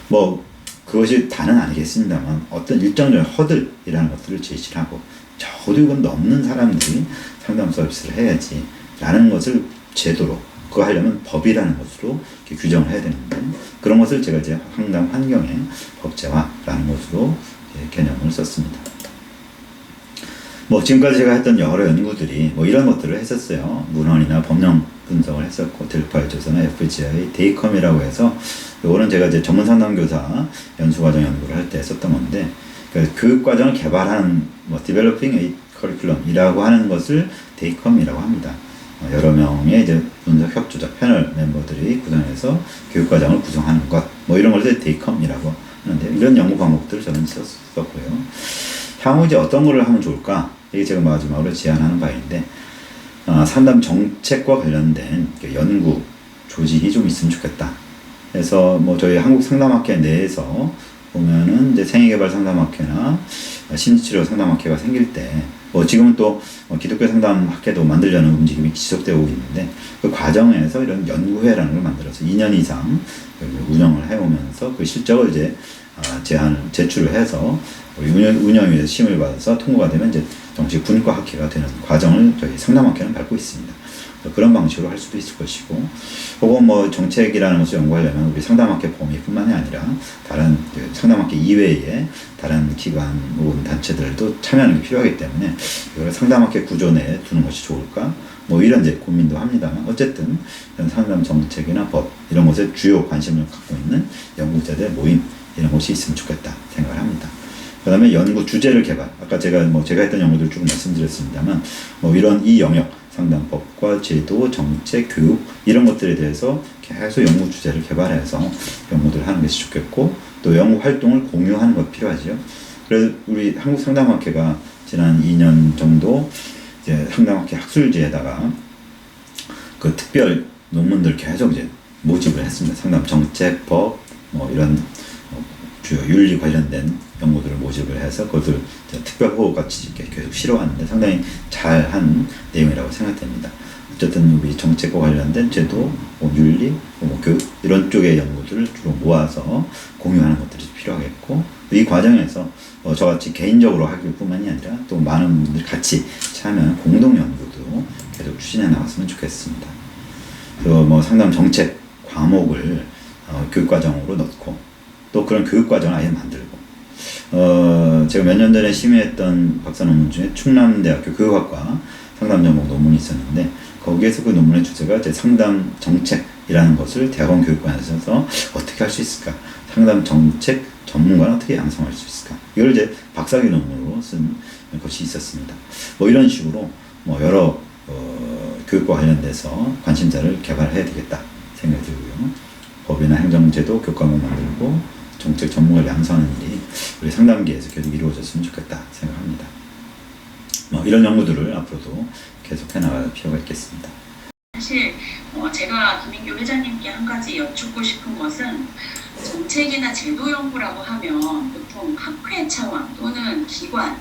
뭐 그것이 다는 아니겠습니다만 어떤 일정적인 허들이라는 것들을 제시를 하고, 적어도 이건 넘는 사람들이 상담 서비스를 해야지 라는 것을 제도로, 그거 하려면 법이라는 것으로 이렇게 규정을 해야 되는데, 그런 것을 제가 이제 상담 환경의 법제화라는 것으로 개념을 썼습니다. 뭐 지금까지 제가 했던 여러 연구들이 뭐 이런 것들을 했었어요. 문헌이나 법령 분석을 했었고, 델파이 조사나 FGI, 데이컴이라고 해서, 이거는 제가 이제 전문 상담교사 연수과정 연구를 할 때 했었던 건데, 그러니까 교육과정을 개발하는 뭐 Developing a Curriculum이라고 하는 것을 데이컴이라고 합니다. 여러 명의 이제 분석 협조자 패널 멤버들이 구성해서 교육과정을 구성하는 것, 뭐 이런 걸 데이컴이라고 하는데, 이런 연구 방법들을 저는 썼었고요. 향후 이제 어떤 거를 하면 좋을까? 이게 제가 마지막으로 제안하는 바인데, 상담 정책과 관련된 연구 조직이 좀 있으면 좋겠다. 그래서 뭐 저희 한국 상담학회 내에서 보면은 이제 생애개발 상담학회나 심리치료 상담학회가 생길 때, 뭐 지금은 또 기독교 상담학회도 만들려는 움직임이 지속되고 있는데, 그 과정에서 이런 연구회라는 걸 만들어서 2년 이상 운영을 해오면서 그 실적을 이제 제출을 해서 운영위에서 심을 받아서 통과가 되면 이제 정식 분과학회가 되는 과정을 저희 상담학회는 밟고 있습니다. 그런 방식으로 할 수도 있을 것이고, 혹은 뭐 정책이라는 것을 연구하려면 우리 상담학회 범위뿐만이 아니라 다른 상담학회 이외에 다른 기관 혹은 단체들도 참여하는 게 필요하기 때문에, 이걸 상담학회 구조 내에 두는 것이 좋을까? 뭐 이런 이제 고민도 합니다만, 어쨌든 이런 상담 정책이나 법 이런 것에 주요 관심을 갖고 있는 연구자들 모임 이런 것이 있으면 좋겠다 생각을 합니다. 그 다음에 연구 주제를 개발. 아까 제가 했던 연구들 쭉 말씀드렸습니다만, 뭐 이 영역, 상담법과 제도, 정책, 교육, 이런 것들에 대해서 계속 연구 주제를 개발해서 연구들을 하는 것이 좋겠고, 또 연구 활동을 공유하는 것 필요하죠. 그래서 우리 한국 상담학회가 지난 2년 정도 이제 상담학회 학술지에다가 그 특별 논문들 계속 이제 모집을 했습니다. 상담 정책, 법, 뭐 이런 주요 윤리 관련된 연구들을 모집을 해서 그것을 특별 호흡같이 이렇게 계속 실어왔는데 상당히 잘한 내용이라고 생각됩니다. 어쨌든 우리 정책과 관련된 제도, 뭐 윤리, 뭐 교육 이런 쪽의 연구들을 주로 모아서 공유하는 것들이 필요하겠고 이 과정에서 저같이 개인적으로 하길 뿐만이 아니라 또 많은 분들이 같이 참여하는 공동 연구도 계속 추진해 나갔으면 좋겠습니다. 그리고 뭐 상담 정책 과목을 교육과정으로 넣고 또 그런 교육과정을 아예 만들고 제가 몇 년 전에 심의했던 박사 논문 중에 충남대학교 교육학과 상담 전공 논문이 있었는데 거기에서 그 논문의 주제가 제 상담 정책이라는 것을 대학원 교육관에서 어떻게 할 수 있을까? 상담 정책 전문가는 어떻게 양성할 수 있을까? 이걸 이제 박사학위 논문으로 쓴 것이 있었습니다. 뭐 이런 식으로 뭐 여러 교육과 관련돼서 관심사를 개발해야 되겠다 생각이 들고요. 법이나 행정제도 교과목 만들고 정책 전문가를 양성하는 일이 우리 상담계에서 계속 이루어졌으면 좋겠다 생각합니다. 뭐 이런 연구들을 앞으로도 계속 해나갈 필요가 있겠습니다. 사실 제가 김인규 회장님께 한 가지 여쭙고 싶은 것은 정책이나 제도 연구라고 하면 보통 학회 차원 또는 기관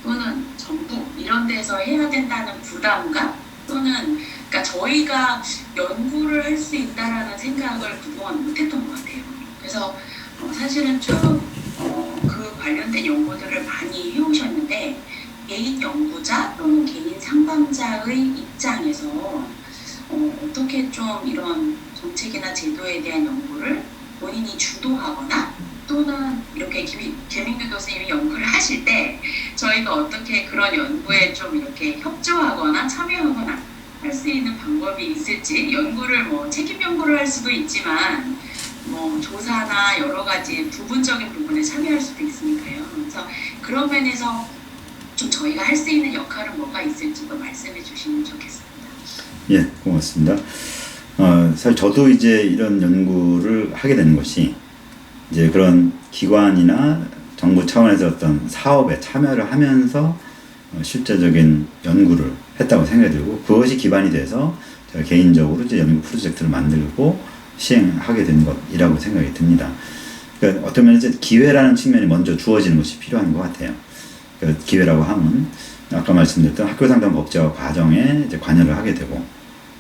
또는 정부 이런 데서 해야 된다는 부담감 또는 그러니까 저희가 연구를 할 수 있다라는 생각을 그동안 못했던 것 같아요. 그래서 사실은 쭉 그 관련된 연구들을 많이 해오셨는데 개인 연구자 또는 개인 상담자의 입장에서 어떻게 좀 이런 정책이나 제도에 대한 연구를 본인이 주도하거나 또는 이렇게 김인규 교수님이 연구를 하실 때 저희가 어떻게 그런 연구에 좀 이렇게 협조하거나 참여하거나 할 수 있는 방법이 있을지 연구를 뭐 책임 연구를 할 수도 있지만 뭐 조사나 여러 가지 부분적인 부분에 참여할 수도 있으니까요. 그래서 그런 면에서 좀 저희가 할 수 있는 역할은 뭐가 있을지도 말씀해 주시면 좋겠습니다. 예, 고맙습니다. 사실 저도 이제 이런 연구를 하게 되는 것이 이제 그런 기관이나 정부 차원에서 어떤 사업에 참여를 하면서 실제적인 연구를 했다고 생각이 들고 그것이 기반이 돼서 제가 개인적으로 이제 연구 프로젝트를 만들고 시행하게 된 것이라고 생각이 듭니다. 그러니까 어떤 면에서 기회라는 측면이 먼저 주어지는 것이 필요한 것 같아요. 그러니까 기회라고 하면 아까 말씀드렸던 학교 상담 법제화 과정에 이제 관여를 하게 되고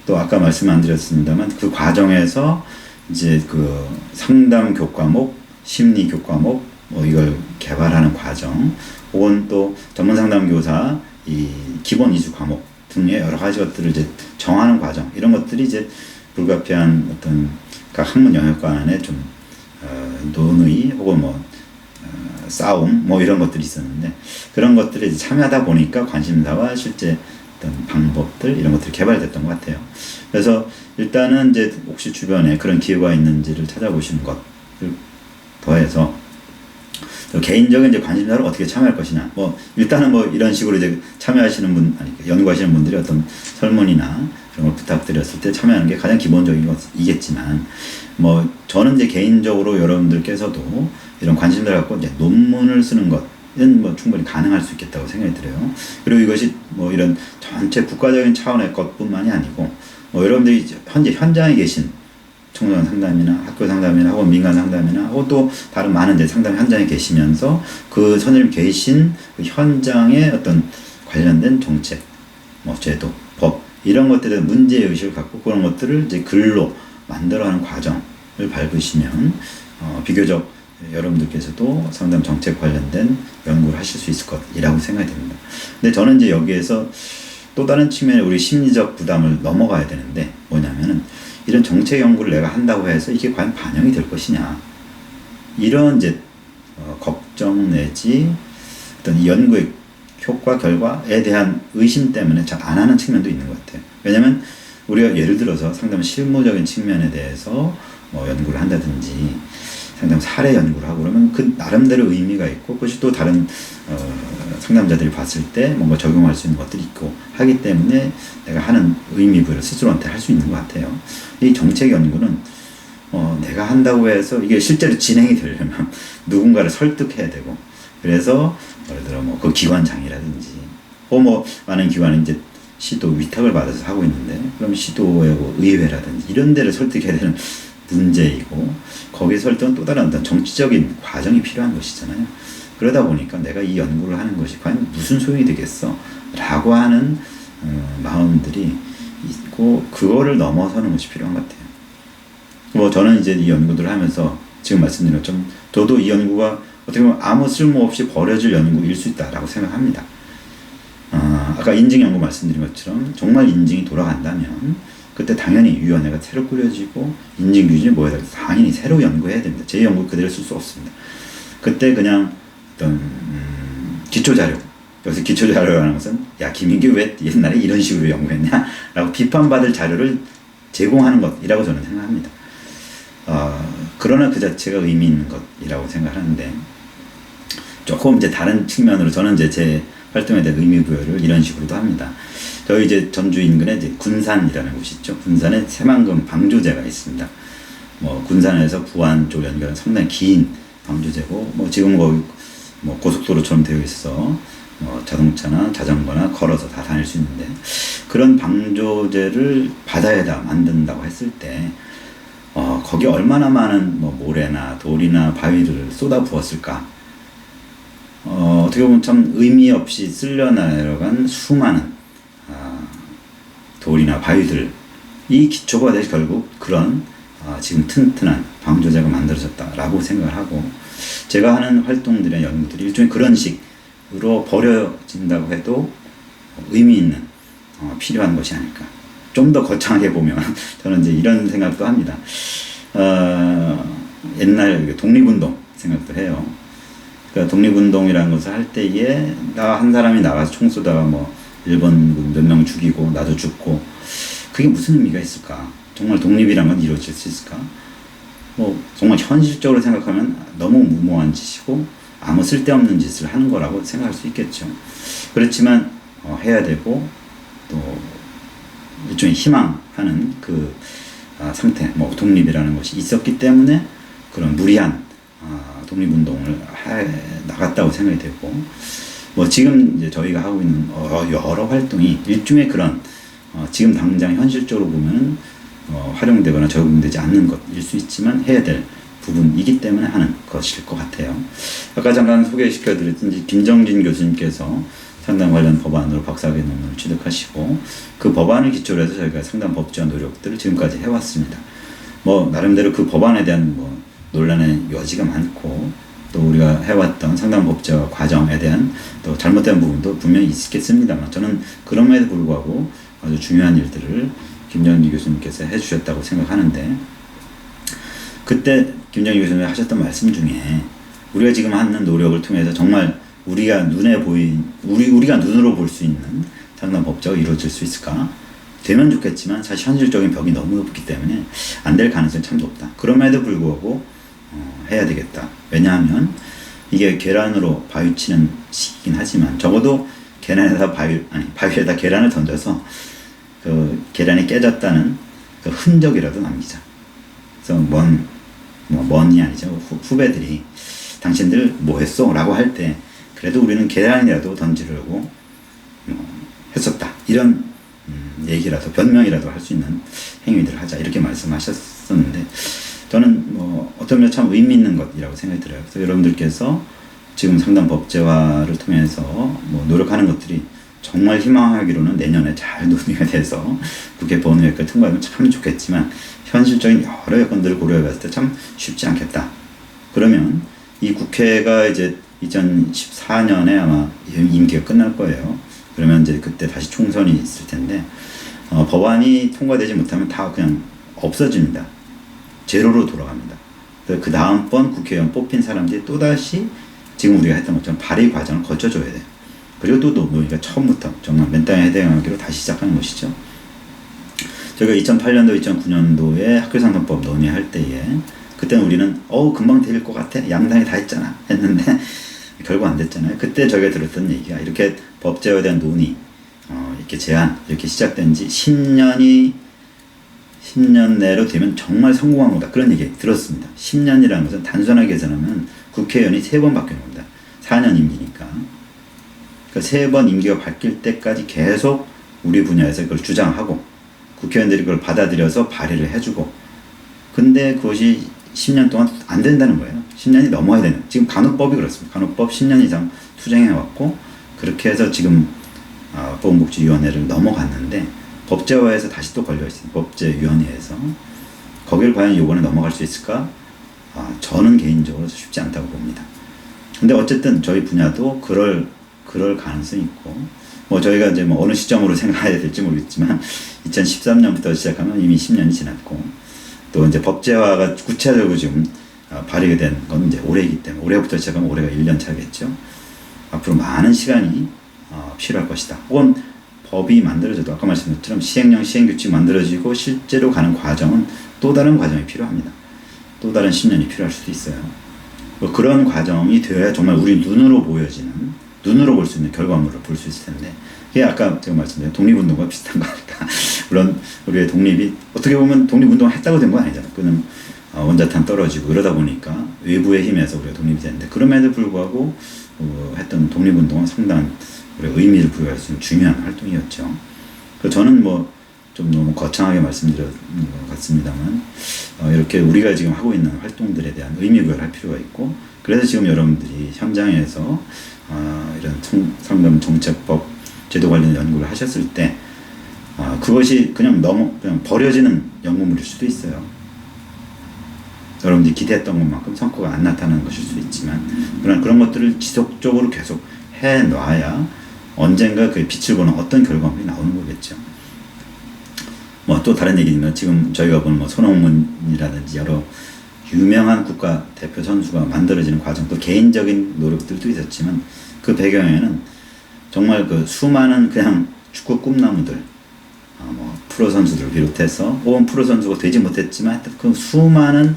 또 아까 말씀 안 드렸습니다만 그 과정에서 이제 그 상담 교과목, 심리 교과목 뭐 이걸 개발하는 과정 혹은 또 전문 상담 교사 이 기본 이수 과목 등의 여러 가지 것들을 이제 정하는 과정 이런 것들이 이제 불가피한 어떤 각 학문 영역간의 좀 논의 혹은 뭐 싸움 뭐 이런 것들이 있었는데 그런 것들에 이제 참여하다 보니까 관심사와 실제 어떤 방법들 이런 것들이 개발됐던 것 같아요. 그래서 일단은 이제 혹시 주변에 그런 기회가 있는지를 찾아보시는 것을 더해서 개인적인 이제 관심사를 어떻게 참여할 것이냐. 뭐 일단은 뭐 이런 식으로 이제 참여하시는 분 아니 연구하시는 분들이 어떤 설문이나 그런 걸 부탁드렸을 때 참여하는 게 가장 기본적인 것이겠지만 뭐 저는 이제 개인적으로 여러분들께서도 이런 관심사를 갖고 이제 논문을 쓰는 것은 뭐 충분히 가능할 수 있겠다고 생각이 들어요. 그리고 이것이 뭐 이런 전체 국가적인 차원의 것뿐만이 아니고 뭐 여러분들이 현재 현장에 계신 청소년 상담이나 학교 상담이나 혹은 민간 상담이나 혹은 또 다른 많은 이제 상담 현장에 계시면서 그 선생님 계신 그 현장의 어떤 관련된 정책, 뭐 제도, 법 이런 것들에 문제의식을 갖고 그런 것들을 이제 글로 만들어가는 과정을 밟으시면 비교적 여러분들께서도 상담 정책 관련된 연구를 하실 수 있을 것이라고 생각이 됩니다. 근데 저는 이제 여기에서 또 다른 측면에 우리 심리적 부담을 넘어가야 되는데 뭐냐면은 이런 정책 연구를 내가 한다고 해서 이게 과연 반영이 될 것이냐 이런 이제 걱정 내지 어떤 이 연구의 효과 결과에 대한 의심 때문에 잘 안 하는 측면도 있는 것 같아요. 왜냐하면 우리가 예를 들어서 상담 실무적인 측면에 대해서 뭐 연구를 한다든지 상담 사례 연구를 하고 그러면 그 나름대로 의미가 있고 그것이 또 다른 상담자들이 봤을 때 뭔가 적용할 수 있는 것들이 있고 하기 때문에 내가 하는 의미부여를 스스로한테 할 수 있는 것 같아요. 이 정책 연구는 내가 한다고 해서 이게 실제로 진행이 되려면 누군가를 설득해야 되고 그래서 예를 들어 뭐 그 기관장이라든지 혹은 뭐 많은 기관은 이제 시도 위탁을 받아서 하고 있는데 그럼 시도하고 의회라든지 이런 데를 설득해야 되는 문제이고 거기에 설득은 또 다른 어떤 정치적인 과정이 필요한 것이잖아요. 그러다 보니까 내가 이 연구를 하는 것이 과연 무슨 소용이 되겠어? 라고 하는 마음들이 있고 그거를 넘어서는 것이 필요한 것 같아요. 뭐 저는 이제 이 연구들을 하면서 지금 말씀드린 것처럼 저도 이 연구가 어떻게 보면 아무 쓸모없이 버려질 연구일 수 있다라고 생각합니다. 아까 인증 연구 말씀드린 것처럼 정말 인증이 돌아간다면 그때 당연히 위원회가 새로 꾸려지고 인증 기준이 뭐야 당연히 새로 연구해야 됩니다. 제 연구 그대로 쓸 수 없습니다. 그때 그냥 어떤 기초자료 여기서 기초자료라는 것은 야 김인규 왜 옛날에 이런 식으로 연구했냐 라고 비판받을 자료를 제공하는 것이라고 저는 생각합니다. 그러나 그 자체가 의미 있는 것이라고 생각하는데 조금 이제 다른 측면으로 저는 이제 제 활동에 대한 의미 부여를 이런 식으로도 합니다. 저희 이제 전주 인근에 이제 군산이라는 곳이 있죠. 군산에 새만금 방조제가 있습니다. 뭐 군산에서 부안 쪽 연결은 상당히 긴 방조제고 뭐 지금 거기 뭐 고속도로처럼 되어 있어 자동차나 자전거나 걸어서 다 다닐 수 있는데 그런 방조제를 바다에다 만든다고 했을 때 거기 얼마나 많은 뭐 모래나 돌이나 바위를 쏟아 부었을까? 어떻게 보면 참 의미 없이 쓸려 내려간 수많은 돌이나 바위들이 기초가 돼서 결국 그런 지금 튼튼한 방조제가 만들어졌다라고 생각을 하고 제가 하는 활동들의 연구들이 일종의 그런 식으로 버려진다고 해도 의미 있는 필요한 것이 아닐까. 좀 더 거창하게 보면 저는 이제 이런 생각도 합니다. 옛날 독립운동 생각도 해요. 그러니까 독립운동이라는 것을 할 때에 나 한 사람이 나가서 총 쏘다가 뭐 일본 몇 명 죽이고 나도 죽고 그게 무슨 의미가 있을까? 정말 독립이란 건 이루어질 수 있을까? 뭐 정말 현실적으로 생각하면 너무 무모한 짓이고 아무 쓸데없는 짓을 하는 거라고 생각할 수 있겠죠. 그렇지만 해야 되고 또 일종의 희망하는 그 상태, 뭐 독립이라는 것이 있었기 때문에 그런 무리한 독립운동을 나갔다고 생각이 되고 뭐 지금 이제 저희가 하고 있는 여러 활동이 일종의 그런 지금 당장 현실적으로 보면 활용되거나 적용되지 않는 것일 수 있지만 해야 될 부분이기 때문에 하는 것일 것 같아요. 아까 잠깐 소개시켜드렸던 김정진 교수님께서 상담 관련 법안으로 박사학위 논문을 취득하시고 그 법안을 기초로 해서 저희가 상담 법제화 노력들을 지금까지 해왔습니다. 뭐 나름대로 그 법안에 대한 뭐 논란의 여지가 많고 또 우리가 해왔던 상담 법제화 과정에 대한 또 잘못된 부분도 분명히 있겠습니다만 저는 그럼에도 불구하고 아주 중요한 일들을 김정진 교수님께서 해주셨다고 생각하는데 그때 김정진 교수님이 하셨던 말씀 중에 우리가 지금 하는 노력을 통해서 정말 우리가 우리가 눈으로 볼 수 있는 상담 법제가 이루어질 수 있을까? 되면 좋겠지만 사실 현실적인 벽이 너무 높기 때문에 안 될 가능성이 참 높다. 그럼에도 불구하고 해야 되겠다. 왜냐하면 이게 계란으로 바위 치는 시기긴 하지만 적어도 바위에다 계란을 던져서 그 계란이 깨졌다는 그 흔적이라도 남기자. 그래서 먼이 아니죠. 후배들이 당신들 뭐 했어? 라고 할 때 그래도 우리는 계란이라도 던지려고 했었다. 이런 얘기라도 변명이라도 할 수 있는 행위들을 하자. 이렇게 말씀하셨었는데 저는 뭐 어떤 면에 참 의미 있는 것이라고 생각이 들어요. 그래서 여러분들께서 지금 상담 법제화를 통해서 뭐 노력하는 것들이 정말 희망하기로는 내년에 잘 논의가 돼서 국회 본회의까지 통과하면 참 좋겠지만 현실적인 여러 여건들을 고려해 봤을 때 참 쉽지 않겠다. 그러면 이 국회가 이제 2014년에 아마 임기가 끝날 거예요. 그러면 이제 그때 다시 총선이 있을 텐데 법안이 통과되지 못하면 다 그냥 없어집니다. 제로로 돌아갑니다. 그 다음번 국회의원 뽑힌 사람들이 또다시 지금 우리가 했던 것처럼 발의 과정을 거쳐줘야 돼요. 그리고 또 논의가 처음부터 정말 맨땅에 해당하기로 다시 시작하는 것이죠. 저희가 2008년도, 2009년도에 학교상담법 논의할 때에 그때는 우리는 금방 될 것 같아. 양당이 다 했잖아. 했는데 결국 안 됐잖아요. 그때 저희가 들었던 얘기가 이렇게 법제화에 대한 논의 이렇게 제안 이렇게 시작된 지 10년 내로 되면 정말 성공한 거다. 그런 얘기 들었습니다. 10년이라는 것은 단순하게 계산하면 국회의원이 3번 바뀌는 겁니다. 4년 임기니까. 그러니까 3번 임기가 바뀔 때까지 계속 우리 분야에서 그걸 주장하고 국회의원들이 그걸 받아들여서 발의를 해주고 근데 그것이 10년 동안 안 된다는 거예요. 10년이 넘어야 되는. 지금 간호법이 그렇습니다. 간호법 10년 이상 투쟁해왔고 그렇게 해서 지금 보건복지위원회를 넘어갔는데 법제화에서 다시 또 걸려있습니다. 법제위원회에서 거기를 과연 이번에 넘어갈 수 있을까? 저는 개인적으로 쉽지 않다고 봅니다. 근데 어쨌든 저희 분야도 그럴 가능성이 있고 뭐 저희가 이제 뭐 어느 시점으로 생각해야 될지 모르겠지만 2013년부터 시작하면 이미 10년이 지났고 또 이제 법제화가 구체적으로 지금 발의가 된 건 이제 올해이기 때문에 올해부터 시작하면 올해가 1년 차겠죠. 앞으로 많은 시간이 필요할 것이다. 혹은 법이 만들어져도 아까 말씀드린 것처럼 시행령 시행규칙이 만들어지고 실제로 가는 과정은 또 다른 과정이 필요합니다. 또 다른 10년이 필요할 수도 있어요. 뭐 그런 과정이 되어야 정말 우리 눈으로 보여지는 눈으로 볼 수 있는 결과물을 볼 수 있을 텐데 그게 아까 제가 말씀드린 독립운동과 비슷한 거니까 물론 우리의 독립이 어떻게 보면 독립운동을 했다고 된 건 아니잖아요. 그는 원자탄 떨어지고 이러다 보니까 외부의 힘에서 우리가 독립이 됐는데 그럼에도 불구하고 했던 독립운동은 상당한 우리가 의미를 부여할 수 있는 중요한 활동이었죠. 그래서 저는 뭐 좀 너무 거창하게 말씀드린 것 같습니다만 이렇게 우리가 지금 하고 있는 활동들에 대한 의미 부여를 할 필요가 있고 그래서 지금 여러분들이 현장에서 이런 상담 정책법 제도 관련 연구를 하셨을 때 그것이 그냥 버려지는 연구물일 수도 있어요. 여러분들이 기대했던 것만큼 성과가 안 나타나는 것일 수 있지만 그런 것들을 지속적으로 계속 해놔야 언젠가 그 빛을 보는 어떤 결과물이 나오는 거겠죠. 뭐 또 다른 얘기지만 지금 저희가 보는 뭐 손흥민이라든지 여러 유명한 국가 대표 선수가 만들어지는 과정 또 개인적인 노력들도 있었지만 그 배경에는 정말 그 수많은 그냥 축구 꿈나무들 뭐 프로 선수들 비롯해서 혹은 프로 선수가 되지 못했지만 그 수많은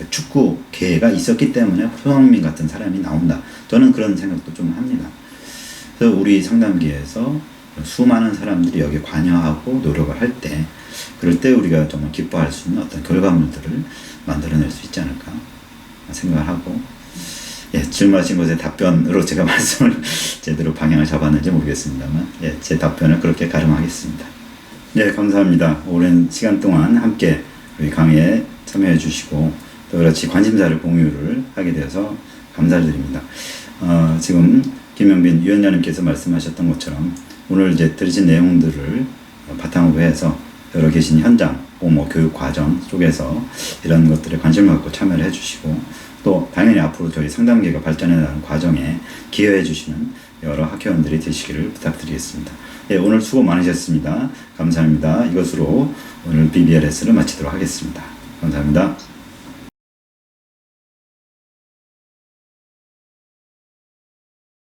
축구계가 있었기 때문에 손흥민 같은 사람이 나온다. 저는 그런 생각도 좀 합니다. 그래서 우리 상담계에서 수많은 사람들이 여기에 관여하고 노력을 할 때 그럴 때 우리가 정말 기뻐할 수 있는 어떤 결과물들을 만들어낼 수 있지 않을까 생각을 하고 질문하신 것에 답변으로 제가 말씀을 제대로 방향을 잡았는지 모르겠습니다만 제 답변을 그렇게 가름하겠습니다. 감사합니다. 오랜 시간 동안 함께 우리 강의에 참여해 주시고 또 그렇지 관심사를 공유를 하게 되어서 감사를 드립니다. 지금 김영빈 위원장님께서 말씀하셨던 것처럼 오늘 이제 들으신 내용들을 바탕으로 해서 여러 계신 현장, 뭐 교육 과정 속에서 이런 것들에 관심을 갖고 참여를 해주시고 또 당연히 앞으로 저희 상담계가 발전해 나가는 과정에 기여해 주시는 여러 학회원들이 되시기를 부탁드리겠습니다. 오늘 수고 많으셨습니다. 감사합니다. 이것으로 오늘 BBRS를 마치도록 하겠습니다. 감사합니다.